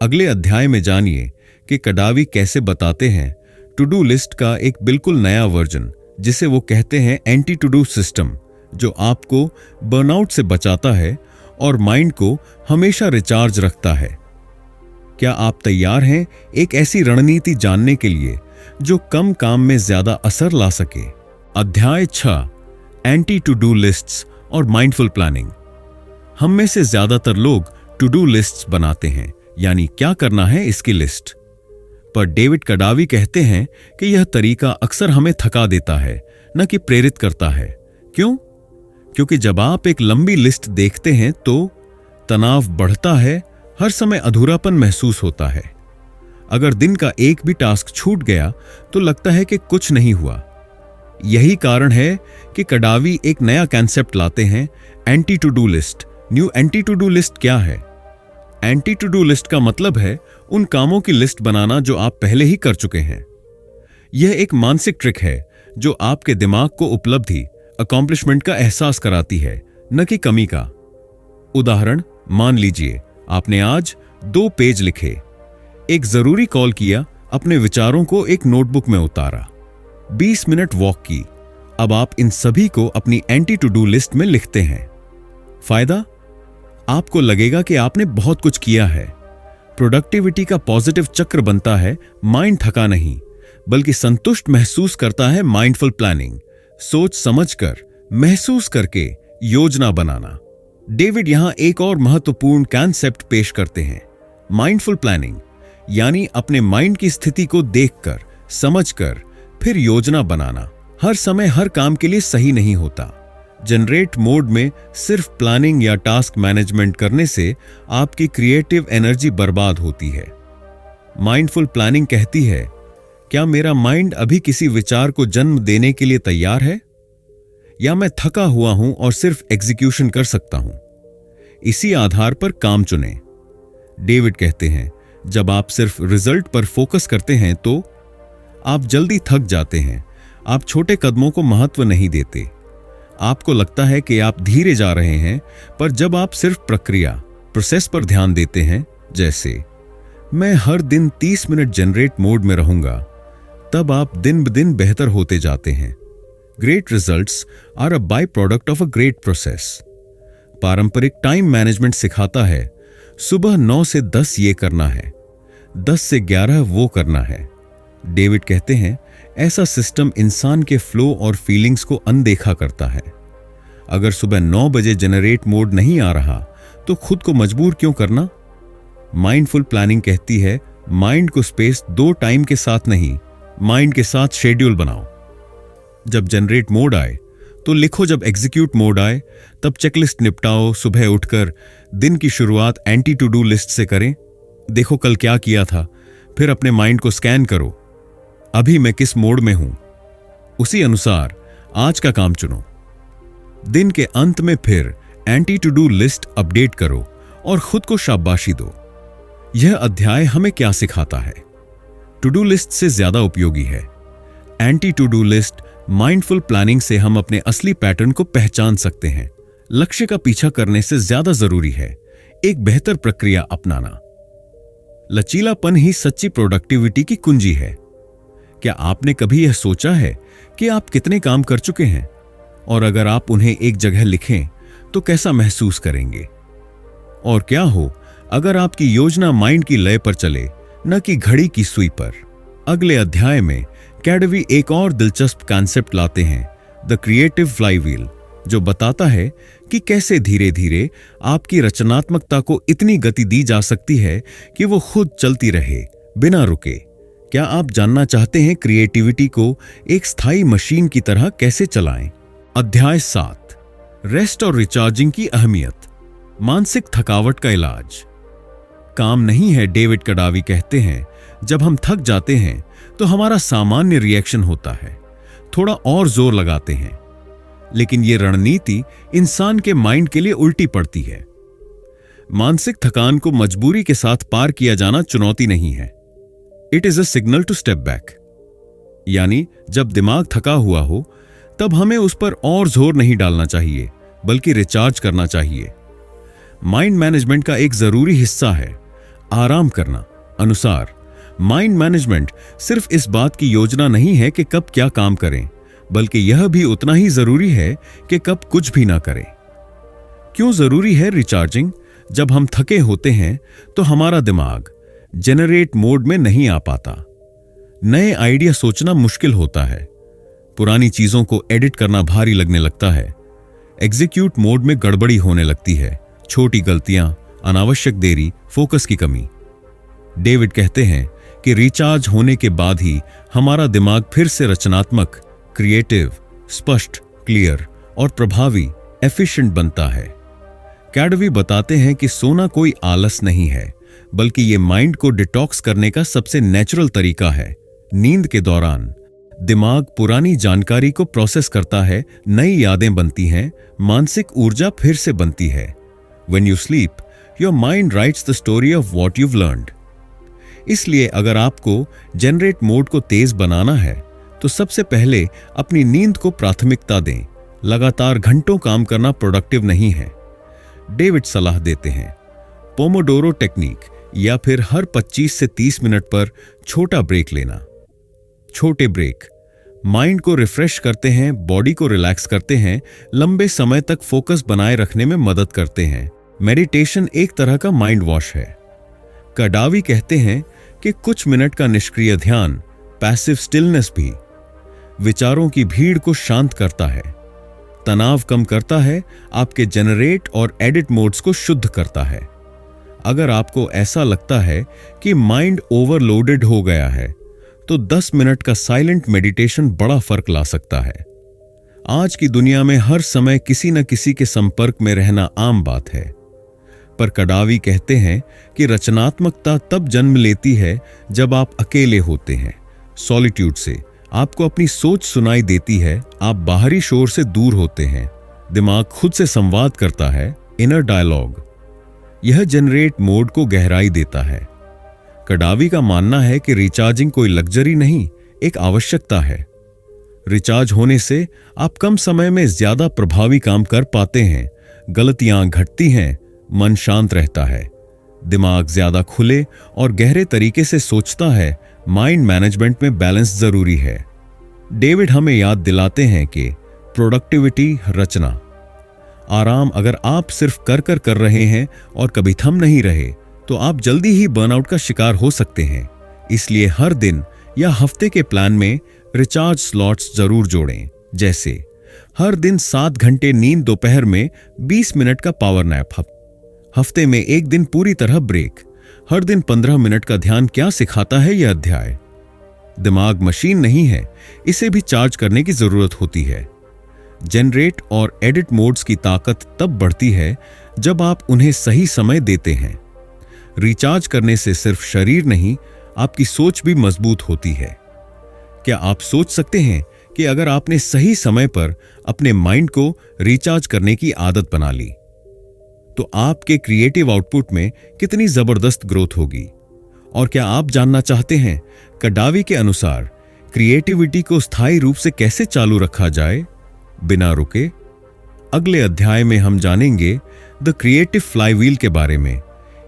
अगले अध्याय में जानिए कि कडावी कैसे बताते हैं टू डू लिस्ट का एक बिल्कुल नया वर्जन, जिसे वो कहते हैं एंटी टू डू सिस्टम, जो आपको बर्नआउट से बचाता है और माइंड को हमेशा रिचार्ज रखता है। क्या आप तैयार हैं एक ऐसी रणनीति जानने के लिए जो कम काम में ज्यादा असर ला सके? अध्याय 6, एंटी टू डू लिस्ट्स और माइंडफुल प्लानिंग। हम में से ज्यादातर लोग टू डू लिस्ट्स बनाते हैं, यानी क्या करना है इसकी लिस्ट। पर डेविड कडावी कहते हैं कि यह तरीका अक्सर हमें थका देता है, न कि प्रेरित करता है। क्यों? क्योंकि जब आप एक लंबी लिस्ट देखते हैं तो तनाव बढ़ता है, हर समय अधूरापन महसूस होता है। अगर दिन का एक भी टास्क छूट गया तो लगता है कि कुछ नहीं हुआ, यही कारण है कि कडावी एक नया कॉन्सेप्ट लाते हैं, anti to do list. New anti to do list क्या है? एंटी टू डू लिस्ट का मतलब है उन कामों की लिस्ट बनाना जो आप पहले ही कर चुके हैं। यह एक मानसिक ट्रिक है जो आपके दिमाग को उपलब्धि, अकॉम्प्लिशमेंट का एहसास कराती है, न कि कमी का। उदाहरण, मान लीजिए आपने आज 2 पेज लिखे, एक जरूरी कॉल किया, अपने विचारों को एक नोटबुक में उतारा, 20 मिनट वॉक की। अब आप इन सभी को अपनी एंटी टू डू लिस्ट में लिखते हैं। फायदा? आपको लगेगा कि आपने बहुत कुछ किया है। प्रोडक्टिविटी का पॉजिटिव चक्र बनता है। माइंड थका नहीं, बल्कि संतुष्ट महसूस करता है। माइंडफुल प्लानिंग, सोच समझकर, महसूस करके योजना बनाना। डेविड यहां एक और महत्वपूर्ण कॉन्सेप्ट पेश करते हैं, माइंडफुल प्लानिंग, यानी अपने माइंड की स्थिति को देखकर, समझकर फिर योजना बनाना। हर समय हर काम के लिए सही नहीं होता। जनरेट मोड में सिर्फ प्लानिंग या टास्क मैनेजमेंट करने से आपकी क्रिएटिव एनर्जी बर्बाद होती है। माइंडफुल प्लानिंग कहती है, क्या मेरा माइंड अभी किसी विचार को जन्म देने के लिए तैयार है, या मैं थका हुआ हूं और सिर्फ एग्जीक्यूशन कर सकता हूं? इसी आधार पर काम चुनें। डेविड कहते हैं, जब आप सिर्फ रिजल्ट पर फोकस करते हैं तो आप जल्दी थक जाते हैं। आप छोटे कदमों को महत्व नहीं देते। आपको लगता है कि आप धीरे जा रहे हैं, पर जब आप सिर्फ प्रक्रिया, प्रोसेस पर ध्यान देते हैं, जैसे मैं हर दिन 30 मिनट जनरेट मोड में रहूंगा, तब आप दिन ब दिन बेहतर होते जाते हैं। Great results are a by product of a great process. पारंपरिक टाइम मैनेजमेंट सिखाता है, सुबह 9 से 10 ये करना है, 10 से 11 वो करना है। डेविड कहते हैं, ऐसा सिस्टम इंसान के फ्लो और फीलिंग्स को अनदेखा करता है। अगर सुबह 9 बजे जनरेट मोड नहीं आ रहा, तो खुद को मजबूर क्यों करना? माइंडफुल प्लानिंग कहती है, माइंड को स्पेस दो, टाइम के साथ नहीं, माइंड के साथ शेड्यूल बनाओ। जब जनरेट मोड आए तो लिखो, जब एग्जीक्यूट मोड आए तब चेकलिस्ट निपटाओ। सुबह उठकर दिन की शुरुआत एंटी टू डू लिस्ट से करें। देखो कल क्या किया था, फिर अपने माइंड को स्कैन करो, अभी मैं किस मोड में हूं, उसी अनुसार आज का काम चुनो। दिन के अंत में फिर anti to do list update करो और खुद को शाबाशी दो। यह अध्याय हमें क्या सिखाता है? टू डू लिस्ट से ज्यादा उपयोगी है। Anti to do list mindful planning से हम अपने असली पैटर्न को पहचान सकते हैं। लक्ष्य का पीछा करने से ज्यादा जरूरी है एक बेहतर प्रक्रिया अपनाना। लचीलापन ही सच्ची प्रोडक्टिविटी की कुंजी है। क्या आपने कभी यह सोचा है कि आप कितने काम कर चुके हैं, और अगर आप उन्हें एक जगह लिखें तो कैसा महसूस करेंगे? और क्या हो अगर आपकी योजना माइंड की लय पर चले, न कि घड़ी की सुई पर? अगले अध्याय में कैडवी एक और दिलचस्प कॉन्सेप्ट लाते हैं, द क्रिएटिव फ्लाईव्हील, जो बताता है कि कैसे धीरे धीरे आपकी रचनात्मकता को इतनी गति दी जा सकती है कि वो खुद चलती रहे बिना रुके। क्या आप जानना चाहते हैं क्रिएटिविटी को एक स्थायी मशीन की तरह कैसे चलाएं? अध्याय 7, रेस्ट और रिचार्जिंग की अहमियत, मानसिक थकावट का इलाज। काम नहीं है, डेविड कडावी कहते हैं, जब हम थक जाते हैं तो हमारा सामान्य रिएक्शन होता है, थोड़ा और जोर लगाते हैं। लेकिन यह रणनीति इंसान के माइंड के लिए उल्टी पड़ती है। मानसिक थकान को मजबूरी के साथ पार किया जाना चुनौती नहीं है, it is a signal to step back. यानी जब दिमाग थका हुआ हो तब हमें उस पर और जोर नहीं डालना चाहिए, बल्कि रिचार्ज करना चाहिए। माइंड मैनेजमेंट का एक जरूरी हिस्सा है आराम करना। अनुसार माइंड मैनेजमेंट सिर्फ इस बात की योजना नहीं है कि कब क्या काम करें, बल्कि यह भी उतना ही जरूरी है कि कब कुछ भी ना करें। क्यों जरूरी है रिचार्जिंग? जब हम थके होते हैं तो हमारा दिमाग जनरेट मोड में नहीं आ पाता। नए आइडिया सोचना मुश्किल होता है, पुरानी चीजों को एडिट करना भारी लगने लगता है, एग्जीक्यूट मोड में गड़बड़ी होने लगती है, छोटी गलतियां, अनावश्यक देरी, फोकस की कमी। डेविड कहते हैं कि रिचार्ज होने के बाद ही हमारा दिमाग फिर से रचनात्मक, क्रिएटिव, स्पष्ट, क्लियर और प्रभावी, एफिशिएंट बनता है। कैडवी बताते हैं कि सोना कोई आलस नहीं है, बल्कि ये माइंड को डिटॉक्स करने का सबसे नेचुरल तरीका है। नींद के दौरान दिमाग पुरानी जानकारी को प्रोसेस करता है, नई यादें बनती हैं, मानसिक ऊर्जा फिर से बनती है। When you sleep, your mind writes the story of what you've learned. इसलिए अगर आपको जनरेट मोड को तेज बनाना है तो सबसे पहले अपनी नींद को प्राथमिकता दें। लगातार घंटों काम करना प्रोडक्टिव नहीं है। डेविड सलाह देते हैं पोमोडोरो टेक्निक या फिर हर 25 से 30 मिनट पर छोटा ब्रेक लेना। छोटे ब्रेक माइंड को रिफ्रेश करते हैं, बॉडी को रिलैक्स करते हैं, लंबे समय तक फोकस बनाए रखने में मदद करते हैं। मेडिटेशन एक तरह का माइंड वॉश है। कडावी कहते हैं कि कुछ मिनट का निष्क्रिय ध्यान, पैसिव स्टिलनेस भी विचारों की भीड़ को शांत करता है, तनाव कम करता है, आपके जनरेट और एडिट मोड्स को शुद्ध करता है। अगर आपको ऐसा लगता है कि माइंड ओवरलोडेड हो गया है तो 10 मिनट का साइलेंट मेडिटेशन बड़ा फर्क ला सकता है। आज की दुनिया में हर समय किसी न किसी के संपर्क में रहना आम बात है, पर कडावी कहते हैं कि रचनात्मकता तब जन्म लेती है जब आप अकेले होते हैं। सॉलिट्यूड से आपको अपनी सोच सुनाई देती है, आप बाहरी शोर से दूर होते हैं, दिमाग खुद से संवाद करता है, इनर डायलॉग। यह जनरेट मोड को गहराई देता है। कडावी का मानना है कि रिचार्जिंग कोई लग्जरी नहीं, एक आवश्यकता है। रिचार्ज होने से आप कम समय में ज्यादा प्रभावी काम कर पाते हैं, गलतियां घटती हैं, मन शांत रहता है, दिमाग ज्यादा खुले और गहरे तरीके से सोचता है। माइंड मैनेजमेंट में बैलेंस जरूरी है। डेविड हमें याद दिलाते हैं कि प्रोडक्टिविटी रचना, आराम अगर आप सिर्फ कर रहे हैं और कभी थम नहीं रहे तो आप जल्दी ही बर्नआउट का शिकार हो सकते हैं। इसलिए हर दिन या हफ्ते के प्लान में रिचार्ज स्लॉट्स जरूर जोड़ें, जैसे हर दिन 7 घंटे नींद, दोपहर में 20 मिनट का पावर नैप, हफ्ते में 1 दिन पूरी तरह ब्रेक, हर दिन 15 मिनट का ध्यान। क्या सिखाता है यह अध्याय? दिमाग मशीन नहीं है, इसे भी चार्ज करने की जरूरत होती है। जनरेट और एडिट मोड्स की ताकत तब बढ़ती है जब आप उन्हें सही समय देते हैं। रिचार्ज करने से सिर्फ शरीर नहीं, आपकी सोच भी मजबूत होती है। क्या आप सोच सकते हैं कि अगर आपने सही समय पर अपने माइंड को रिचार्ज करने की आदत बना ली तो आपके क्रिएटिव आउटपुट में कितनी जबरदस्त ग्रोथ होगी? और क्या आप जानना चाहते हैं कडावी के अनुसार क्रिएटिविटी को स्थायी रूप से कैसे चालू रखा जाए बिना रुके? अगले अध्याय में हम जानेंगे द क्रिएटिव फ्लाईव्हील के बारे में,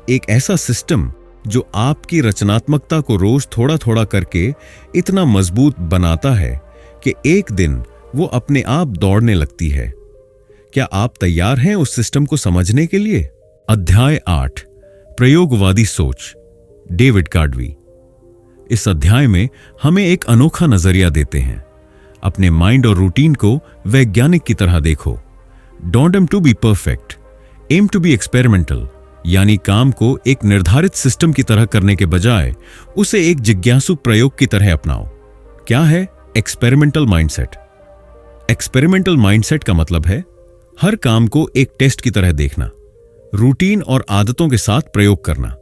एक ऐसा सिस्टम जो आपकी रचनात्मकता को रोज थोड़ा थोड़ा करके इतना मजबूत बनाता है कि एक दिन वो अपने आप दौड़ने लगती है। क्या आप तैयार हैं उस सिस्टम को समझने के लिए? अध्याय 8, प्रयोगवादी सोच, डेविड कार्डवी। इस अध्याय में हमें एक अनोखा नजरिया देते हैं। अपने माइंड और रूटीन को वैज्ञानिक की तरह देखो। Don't aim to be perfect, aim to be experimental, यानी काम को एक निर्धारित सिस्टम की तरह करने के बजाय उसे एक जिज्ञासु प्रयोग की तरह अपनाओ। क्या है एक्सपेरिमेंटल माइंडसेट? एक्सपेरिमेंटल माइंडसेट का मतलब है हर काम को एक टेस्ट की तरह देखना, रूटीन और आदतों के साथ प्रयोग करना,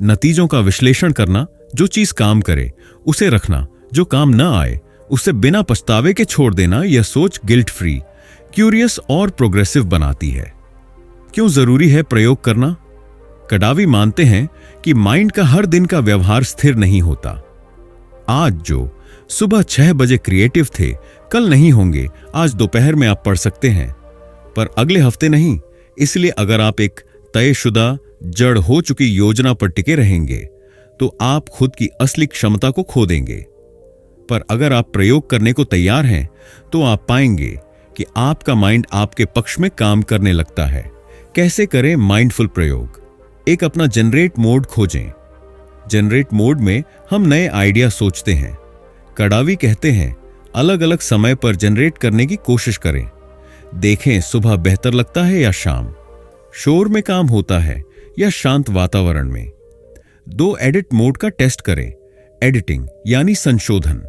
नतीजों का विश्लेषण करना, जो चीज काम करे उसे रखना, जो काम न आए उसे बिना पछतावे के छोड़ देना। यह सोच गिल्ट फ्री, क्यूरियस और प्रोग्रेसिव बनाती है। क्यों जरूरी है प्रयोग करना? कडावी मानते हैं कि माइंड का हर दिन का व्यवहार स्थिर नहीं होता। आज जो सुबह 6 बजे क्रिएटिव थे, कल नहीं होंगे। आज दोपहर में आप पढ़ सकते हैं, पर अगले हफ्ते नहीं। इसलिए अगर आप एक तयशुदा, जड़ हो चुकी योजना पर टिके रहेंगे तो आप खुद की असली क्षमता को खो देंगे। पर अगर आप प्रयोग करने को तैयार हैं तो आप पाएंगे कि आपका माइंड आपके पक्ष में काम करने लगता है। कैसे करें माइंडफुल प्रयोग? एक अपना जनरेट मोड खोजें। जनरेट मोड में हम नए आइडिया सोचते हैं। कडावी कहते हैं अलग अलग समय पर जनरेट करने की कोशिश करें। देखें सुबह बेहतर लगता है या शाम, शोर में काम होता है या शांत वातावरण में। 2 एडिट मोड का टेस्ट करें। एडिटिंग यानी संशोधन,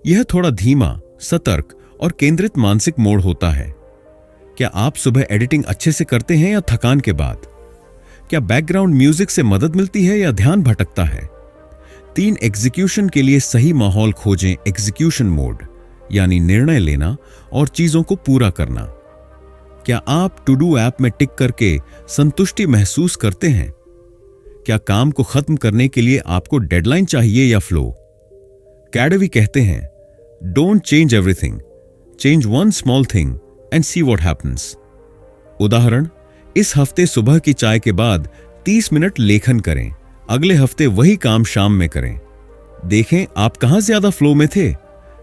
यह थोड़ा धीमा, सतर्क और केंद्रित मानसिक मोड होता है। क्या आप सुबह एडिटिंग अच्छे से करते हैं या थकान के बाद? क्या बैकग्राउंड म्यूजिक से मदद मिलती है या ध्यान भटकता है? 3 एग्जीक्यूशन के लिए सही माहौल खोजें। एग्जीक्यूशन मोड यानी निर्णय लेना और चीजों को पूरा करना। क्या आप टू डू ऐप में टिक करके संतुष्टि महसूस करते हैं? क्या काम को खत्म करने के लिए आपको डेडलाइन चाहिए या फ्लो? कैडवी कहते हैं, don't change everything, change one small thing and see what happens. उदाहरण, इस हफ्ते सुबह की चाय के बाद 30 मिनट लेखन करें, अगले हफ्ते वही काम शाम में करें। देखें आप कहां ज्यादा फ्लो में थे।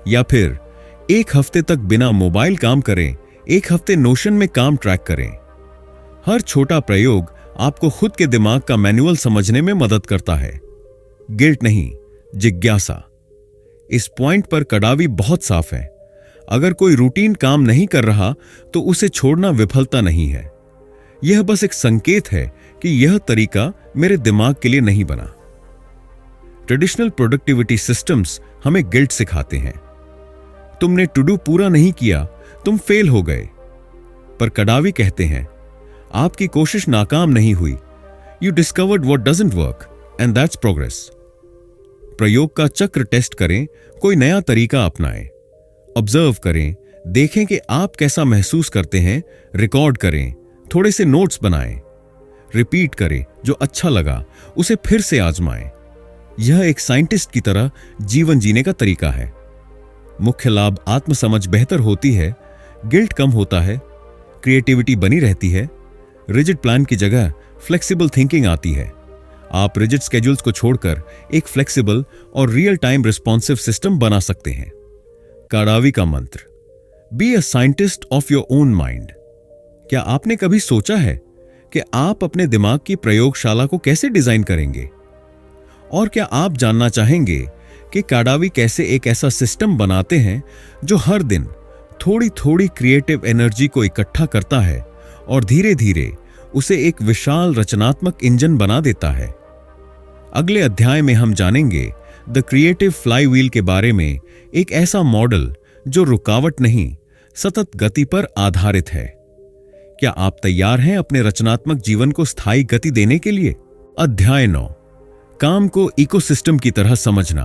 या फिर एक हफ्ते तक बिना मोबाइल काम करें, एक हफ्ते नोशन में काम ट्रैक करें। हर छोटा प्रयोग आपको खुद के दिमाग का मैनुअल समझने में मदद करता है। गिल्ट नहीं, जिज्ञासा। इस पॉइंट पर कडावी बहुत साफ है। अगर कोई रूटीन काम नहीं कर रहा तो उसे छोड़ना विफलता नहीं है। यह बस एक संकेत है कि यह तरीका मेरे दिमाग के लिए नहीं बना। ट्रेडिशनल प्रोडक्टिविटी सिस्टम्स हमें गिल्ट सिखाते हैं। तुमने टू डू पूरा नहीं किया, तुम फेल हो गए। पर कडावी कहते हैं, आपकी कोशिश नाकाम नहीं हुई। You discovered what doesn't work and that's progress. प्रयोग का चक्र टेस्ट करें, कोई नया तरीका अपनाएं, ऑब्जर्व करें, देखें कि आप कैसा महसूस करते हैं, रिकॉर्ड करें, थोड़े से नोट्स बनाएं, रिपीट करें, जो अच्छा लगा उसे फिर से आजमाएं। यह एक साइंटिस्ट की तरह जीवन जीने का तरीका है। मुख्य लाभ, आत्मसमझ बेहतर होती है, गिल्ट कम होता है, क्रिएटिविटी बनी रहती है, रिजिड प्लान की जगह फ्लेक्सिबल थिंकिंग आती है। आप रिजिड स्केड्यूल्स को छोड़कर एक फ्लेक्सिबल और रियल टाइम रिस्पॉन्सिव सिस्टम बना सकते हैं। कडावी का मंत्र, be a scientist of your own mind. क्या आपने कभी सोचा है कि आप अपने दिमाग की प्रयोगशाला को कैसे डिजाइन करेंगे? और क्या आप जानना चाहेंगे कि कडावी कैसे एक ऐसा सिस्टम बनाते हैं जो हर दिन थोड़ी थोड़ी क्रिएटिव एनर्जी को इकट्ठा करता है और धीरे धीरे उसे एक विशाल रचनात्मक इंजन बना देता है? अगले अध्याय में हम जानेंगे द क्रिएटिव फ्लाईव्हील के बारे में, एक ऐसा मॉडल जो रुकावट नहीं, सतत गति पर आधारित है। क्या आप तैयार हैं अपने रचनात्मक जीवन को स्थायी गति देने के लिए? अध्याय 9, काम को इकोसिस्टम की तरह समझना।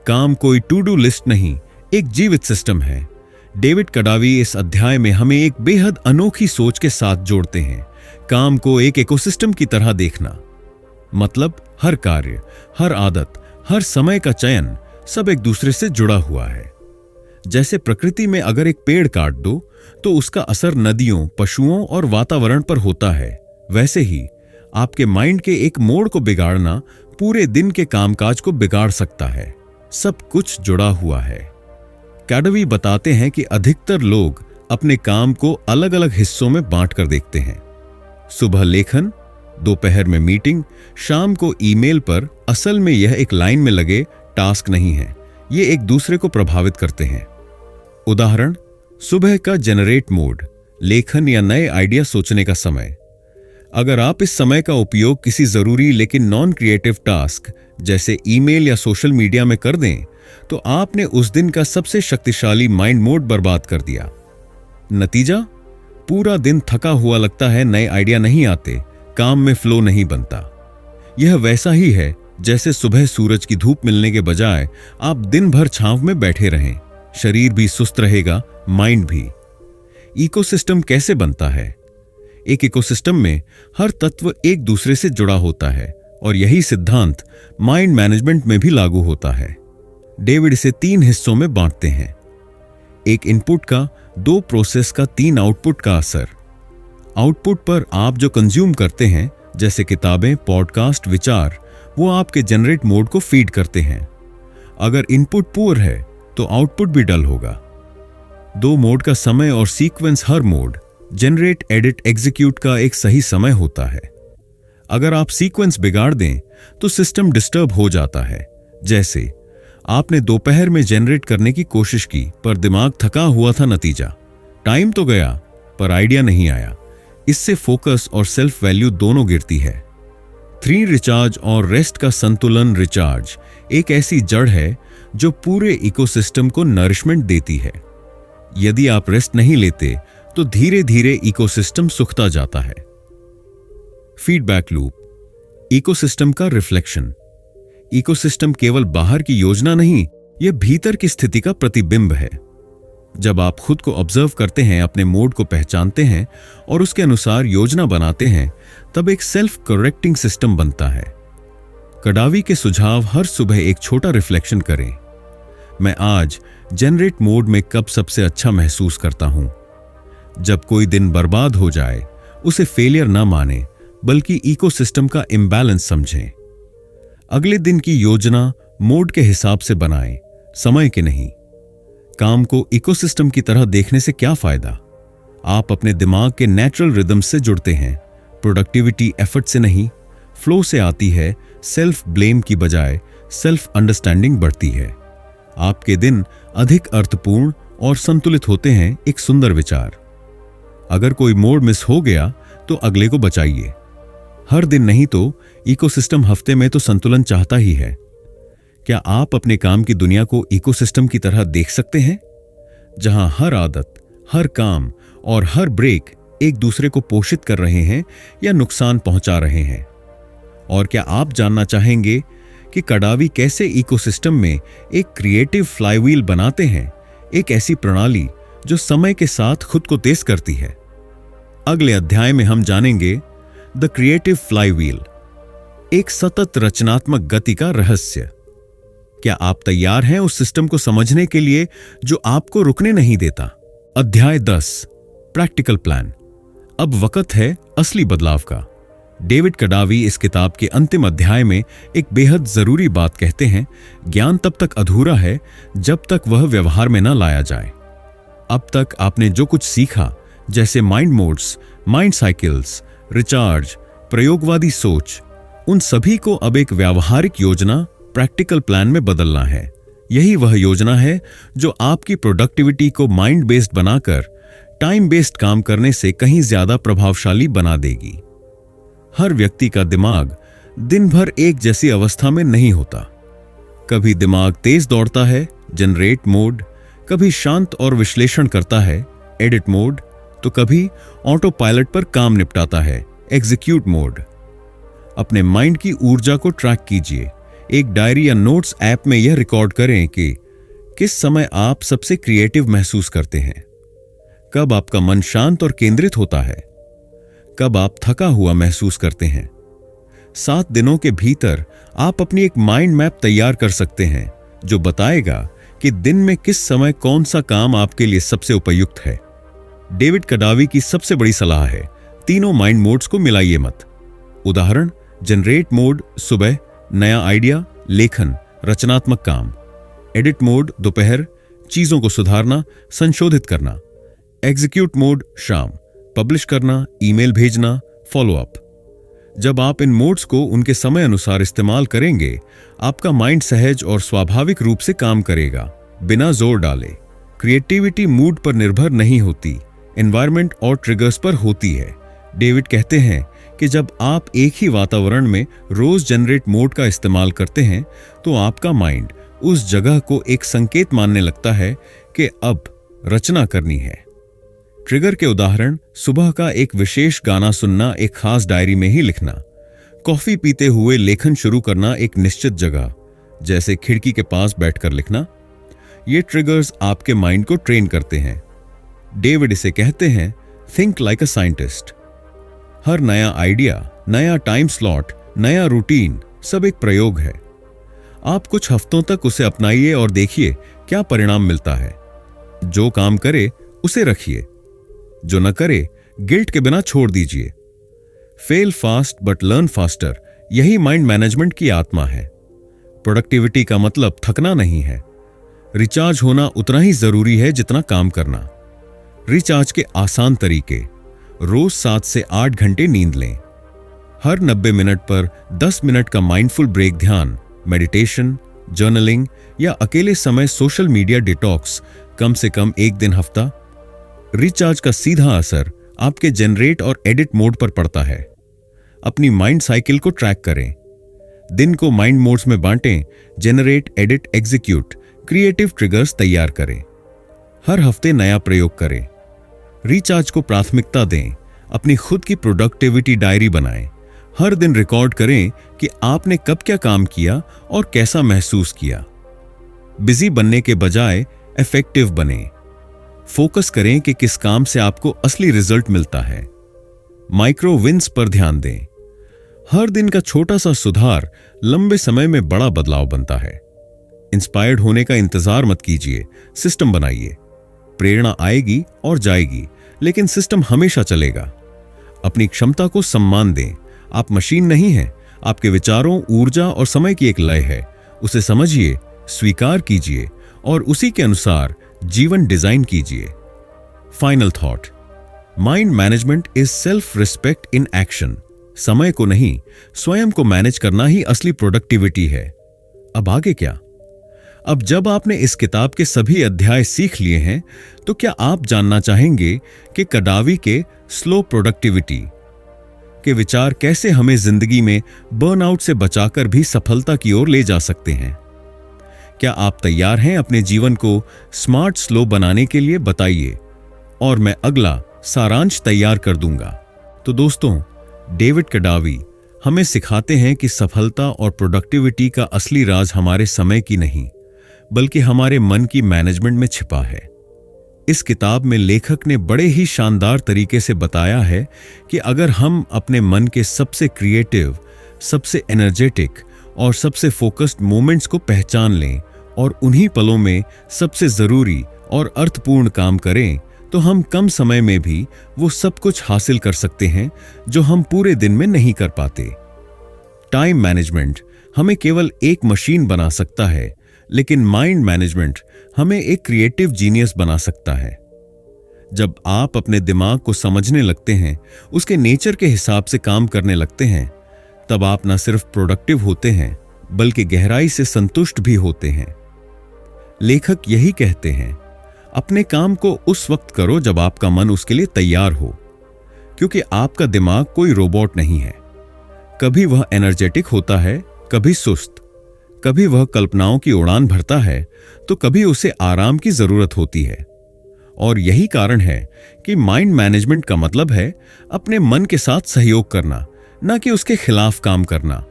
काम कोई टू डू लिस्ट नहीं, एक जीवित सिस्टम है। डेविड कडावी इस अध्याय में हमें एक बेहद अनोखी सोच के साथ जोड़ते हैं, काम को एक इकोसिस्टम की तरह देखना। मतलब हर कार्य, हर आदत, हर समय का चयन सब एक दूसरे से जुड़ा हुआ है। जैसे प्रकृति में अगर एक पेड़ काट दो तो उसका असर नदियों, पशुओं और वातावरण पर होता है, वैसे ही आपके माइंड के एक मोड़ को बिगाड़ना पूरे दिन के कामकाज को बिगाड़ सकता है। सब कुछ जुड़ा हुआ है। कडावी बताते हैं कि अधिकतर लोग अपने काम को अलग अलग हिस्सों में बांट कर देखते हैं। सुबह लेखन, दोपहर में मीटिंग, शाम को ईमेल पर। असल में यह एक लाइन में लगे टास्क नहीं है, ये एक दूसरे को प्रभावित करते हैं। उदाहरण, सुबह का जनरेट मोड, लेखन या नए आइडिया सोचने का समय। अगर आप इस समय का उपयोग किसी जरूरी लेकिन नॉन क्रिएटिव टास्क जैसे ईमेल या सोशल मीडिया में कर दें तो आपने उस दिन का सबसे शक्तिशाली माइंड मोड बर्बाद कर दिया। नतीजा, पूरा दिन थका हुआ लगता है, नए आइडिया नहीं आते, काम में फ्लो नहीं बनता। यह वैसा ही है जैसे सुबह सूरज की धूप मिलने के बजाय आप दिन भर छांव में बैठे रहें। शरीर भी सुस्त रहेगा, माइंड भी। इकोसिस्टम कैसे बनता है? एक इकोसिस्टम में हर तत्व एक दूसरे से जुड़ा होता है और यही सिद्धांत माइंड मैनेजमेंट में भी लागू होता है। डेविड इसे 3 हिस्सों में बांटते हैं। एक इनपुट का, 2 प्रोसेस का, 3 आउटपुट का असर। आउटपुट पर आप जो कंज्यूम करते हैं जैसे किताबें, पॉडकास्ट, विचार, वो आपके जनरेट मोड को फीड करते हैं। अगर इनपुट पुअर है तो आउटपुट भी डल होगा। 2 मोड का समय और सीक्वेंस। हर मोड, जनरेट, एडिट, एग्जीक्यूट का एक सही समय होता है। अगर आप सीक्वेंस बिगाड़ दें तो सिस्टम डिस्टर्ब हो जाता है। जैसे आपने दोपहर में जनरेट करने की कोशिश की पर दिमाग थका हुआ था, नतीजा टाइम तो गया पर आइडिया नहीं आया। इससे फोकस और सेल्फ वैल्यू दोनों गिरती है। 3 रिचार्ज और रेस्ट का संतुलन। रिचार्ज एक ऐसी जड़ है जो पूरे इकोसिस्टम को नरिशमेंट देती है। यदि आप रेस्ट नहीं लेते तो धीरे धीरे इकोसिस्टम सूखता जाता है। फीडबैक लूप, इकोसिस्टम का रिफ्लेक्शन। इकोसिस्टम केवल बाहर की योजना नहीं, यह भीतर की स्थिति का प्रतिबिंब है। जब आप खुद को ऑब्जर्व करते हैं, अपने मोड को पहचानते हैं और उसके अनुसार योजना बनाते हैं, तब एक सेल्फ करेक्टिंग सिस्टम बनता है। कडावी के सुझाव: हर सुबह एक छोटा रिफ्लेक्शन करें। मैं आज जनरेट मोड में कब सबसे अच्छा महसूस करता हूं? जब कोई दिन बर्बाद हो जाए, उसे फेलियर ना माने, बल्कि इकोसिस्टम का इम्बैलेंस समझें। अगले दिन की योजना मोड के हिसाब से बनाएं, समय के नहीं। काम को इकोसिस्टम की तरह देखने से क्या फायदा? आप अपने दिमाग के नेचुरल रिदम से जुड़ते हैं। प्रोडक्टिविटी एफर्ट से नहीं, फ्लो से आती है। सेल्फ ब्लेम की बजाय सेल्फ अंडरस्टैंडिंग बढ़ती है। आपके दिन अधिक अर्थपूर्ण और संतुलित होते हैं। एक सुंदर विचार: अगर कोई मोड मिस हो गया तो अगले को बचाइए। हर दिन नहीं तो इकोसिस्टम हफ्ते में तो संतुलन चाहता ही है। क्या आप अपने काम की दुनिया को इकोसिस्टम की तरह देख सकते हैं, जहां हर आदत, हर काम और हर ब्रेक एक दूसरे को पोषित कर रहे हैं या नुकसान पहुंचा रहे हैं? और क्या आप जानना चाहेंगे कि कडावी कैसे इकोसिस्टम में एक क्रिएटिव फ्लाईव्हील बनाते हैं, एक ऐसी प्रणाली जो समय के साथ खुद को तेज करती है? अगले अध्याय में हम जानेंगे द क्रिएटिव फ्लाईव्हील, एक सतत रचनात्मक गति का रहस्य। क्या आप तैयार हैं उस सिस्टम को समझने के लिए जो आपको रुकने नहीं देता? अध्याय 10, प्रैक्टिकल प्लान। अब वक्त है असली बदलाव का। डेविड कडावी इस किताब के अंतिम अध्याय में एक बेहद जरूरी बात कहते हैं: ज्ञान तब तक अधूरा है जब तक वह व्यवहार में न लाया जाए। अब तक आपने जो कुछ सीखा, जैसे mind modes, mind cycles, recharge, प्रयोगवादी सोच, उन सभी को अब एक व्यावहारिक योजना, प्रैक्टिकल प्लान में बदलना है। यही वह योजना है जो आपकी प्रोडक्टिविटी को माइंड बेस्ड बनाकर टाइम बेस्ड काम करने से कहीं ज्यादा प्रभावशाली बना देगी। हर व्यक्ति का दिमाग दिन भर एक जैसी अवस्था में नहीं होता। कभी दिमाग तेज दौड़ता है, जनरेट मोड, कभी शांत और विश्लेषण करता है, एडिट मोड, तो कभी ऑटो पायलट पर काम निपटाता है, एग्जीक्यूट मोड। अपने माइंड की ऊर्जा को ट्रैक कीजिए। एक डायरी या नोट्स ऐप में यह रिकॉर्ड करें कि किस समय आप सबसे क्रिएटिव महसूस करते हैं, कब आपका मन शांत और केंद्रित होता है, कब आप थका हुआ महसूस करते हैं। 7 दिनों के भीतर आप अपनी एक माइंड मैप तैयार कर सकते हैं जो बताएगा कि दिन में किस समय कौन सा काम आपके लिए सबसे उपयुक्त है। डेविड कडावी की सबसे बड़ी सलाह है: तीनों माइंड मोड्स को मिलाइए मत। उदाहरण: जनरेट मोड सुबह, नया आइडिया, लेखन, रचनात्मक काम। एडिट मोड दोपहर, चीजों को सुधारना, संशोधित करना। एग्जीक्यूट मोड शाम, पब्लिश करना, ईमेल भेजना, फॉलो अप। जब आप इन मोड्स को उनके समय अनुसार इस्तेमाल करेंगे, आपका माइंड सहज और स्वाभाविक रूप से काम करेगा, बिना जोर डाले। क्रिएटिविटी मूड पर निर्भर नहीं होती, एनवायरनमेंट और ट्रिगर्स पर होती है। डेविड कहते हैं कि जब आप एक ही वातावरण में रोज जनरेट मोड का इस्तेमाल करते हैं, तो आपका माइंड उस जगह को एक संकेत मानने लगता है कि अब रचना करनी है। ट्रिगर के उदाहरण: सुबह का एक विशेष गाना सुनना, एक खास डायरी में ही लिखना, कॉफी पीते हुए लेखन शुरू करना एक निश्चित जगह, जैसे खिड़की के पास बैठकर लिखना। ये ट्रिगर्स आपके माइंड को ट्रेन करते हैं। डेविड इसे कहते हैं थिंक लाइक अ साइंटिस्ट। हर नया आइडिया, नया टाइम स्लॉट, नया रूटीन, सब एक प्रयोग है। आप कुछ हफ्तों तक उसे अपनाइए और देखिए क्या परिणाम मिलता है। जो काम करे उसे रखिए, जो न करे गिल्ट के बिना छोड़ दीजिए। Fail fast but learn faster, यही माइंड मैनेजमेंट की आत्मा है। प्रोडक्टिविटी का मतलब थकना नहीं है, रिचार्ज होना उतना ही जरूरी है जितना काम करना। रिचार्ज के आसान तरीके: रोज 7 से 8 घंटे नींद लें। हर 90 मिनट पर 10 मिनट का माइंडफुल ब्रेक, ध्यान, मेडिटेशन, जर्नलिंग या अकेले समय सोशल मीडिया डिटॉक्स, कम से कम 1 दिन हफ्ता। रिचार्ज का सीधा असर आपके जनरेट और एडिट मोड पर पड़ता है। अपनी माइंड साइकिल को ट्रैक करें। दिन को माइंड मोड्स में बांटें: generate, edit, execute. Creative triggers तैयार करें। हर हफ्ते नया प्रयोग करें। रिचार्ज को प्राथमिकता दें। अपनी खुद की प्रोडक्टिविटी डायरी बनाएं। हर दिन रिकॉर्ड करें कि आपने कब क्या काम किया और कैसा महसूस किया। बिजी बनने के बजाय इफेक्टिव बने। फोकस करें कि किस काम से आपको असली रिजल्ट मिलता है। माइक्रो विन्स पर ध्यान दें। हर दिन का छोटा सा सुधार लंबे समय में बड़ा बदलाव बनता है। इंस्पायर्ड होने का इंतजार मत कीजिए, सिस्टम बनाइए। प्रेरणा आएगी और जाएगी, लेकिन सिस्टम हमेशा चलेगा। अपनी क्षमता को सम्मान दें। आप मशीन नहीं हैं, आपके विचारों, ऊर्जा और समय की एक लय है। उसे समझिए, स्वीकार कीजिए और उसी के अनुसार जीवन डिजाइन कीजिए। Final thought, mind management is self respect in action. समय को नहीं, स्वयं को मैनेज करना ही असली प्रोडक्टिविटी है। अब आगे क्या? अब जब आपने इस किताब के सभी अध्याय सीख लिए हैं, तो क्या आप जानना चाहेंगे कि कडावी के स्लो प्रोडक्टिविटी के विचार कैसे हमें जिंदगी में बर्नआउट से बचाकर भी सफलता की ओर ले जा सकते हैं? क्या आप तैयार हैं अपने जीवन को स्मार्ट स्लो बनाने के लिए? बताइए और मैं अगला सारांश तैयार कर दूंगा। तो दोस्तों, डेविड कडावी हमें सिखाते हैं कि सफलता और प्रोडक्टिविटी का असली राज हमारे समय की नहीं, बल्कि हमारे मन की मैनेजमेंट में छिपा है। इस किताब में लेखक ने बड़े ही शानदार तरीके से बताया है कि अगर हम अपने मन के सबसे क्रिएटिव, सबसे एनर्जेटिक और सबसे फोकस्ड मोमेंट्स को पहचान लें और उन्हीं पलों में सबसे जरूरी और अर्थपूर्ण काम करें, तो हम कम समय में भी वो सब कुछ हासिल कर सकते हैं जो हम पूरे दिन में नहीं कर पाते। टाइम मैनेजमेंट हमें केवल एक मशीन बना सकता है, लेकिन माइंड मैनेजमेंट हमें एक क्रिएटिव जीनियस बना सकता है। जब आप अपने दिमाग को समझने लगते हैं, उसके नेचर के हिसाब से काम करने लगते हैं, तब आप न सिर्फ प्रोडक्टिव होते हैं, बल्कि गहराई से संतुष्ट भी होते हैं। लेखक यही कहते हैं, अपने काम को उस वक्त करो जब आपका मन उसके लिए तैयार हो, क्योंकि आपका दिमाग कोई रोबोट नहीं है। कभी वह एनर्जेटिक होता है, कभी सुस्त, कभी वह कल्पनाओं की उड़ान भरता है, तो कभी उसे आराम की जरूरत होती है। और यही कारण है कि माइंड मैनेजमेंट का मतलब है अपने मन के साथ सहयोग करना, न कि उसके खिलाफ काम करना।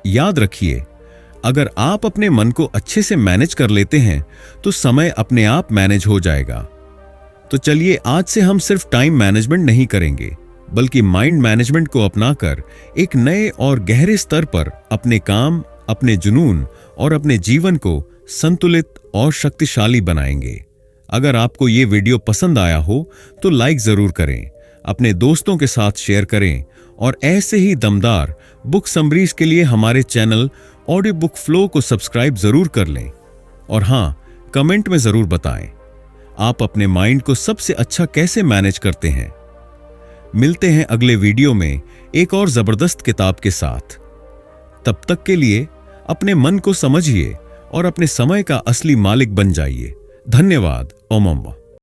याद रखिए, अगर आप अपने मन को अच्छे से मैनेज कर लेते हैं, तो समय अपने आप मैनेज हो जाएगा। तो चलिए, आज से हम सिर्फ टाइम मैनेजमेंट नहीं करेंगे, बल्कि माइंड मैनेजमेंट को अपनाकर एक नए और गहरे स्तर पर अपने काम, अपने जुनून और अपने जीवन को संतुलित और शक्तिशाली बनाएंगे। अगर आपको ये वीडियो पसंद आया हो तो लाइक जरूर करें, अपने दोस्तों के साथ शेयर करें और ऐसे ही दमदार बुक समरीज के लिए हमारे चैनल ऑडियो बुक फ्लो को सब्सक्राइब जरूर कर लें। और हां, कमेंट में जरूर बताएं आप अपने माइंड को सबसे अच्छा कैसे मैनेज करते हैं। मिलते हैं अगले वीडियो में एक और जबरदस्त किताब के साथ। तब तक के लिए अपने मन को समझिए और अपने समय का असली मालिक बन जाइए। धन्यवाद। ओम अम्बा।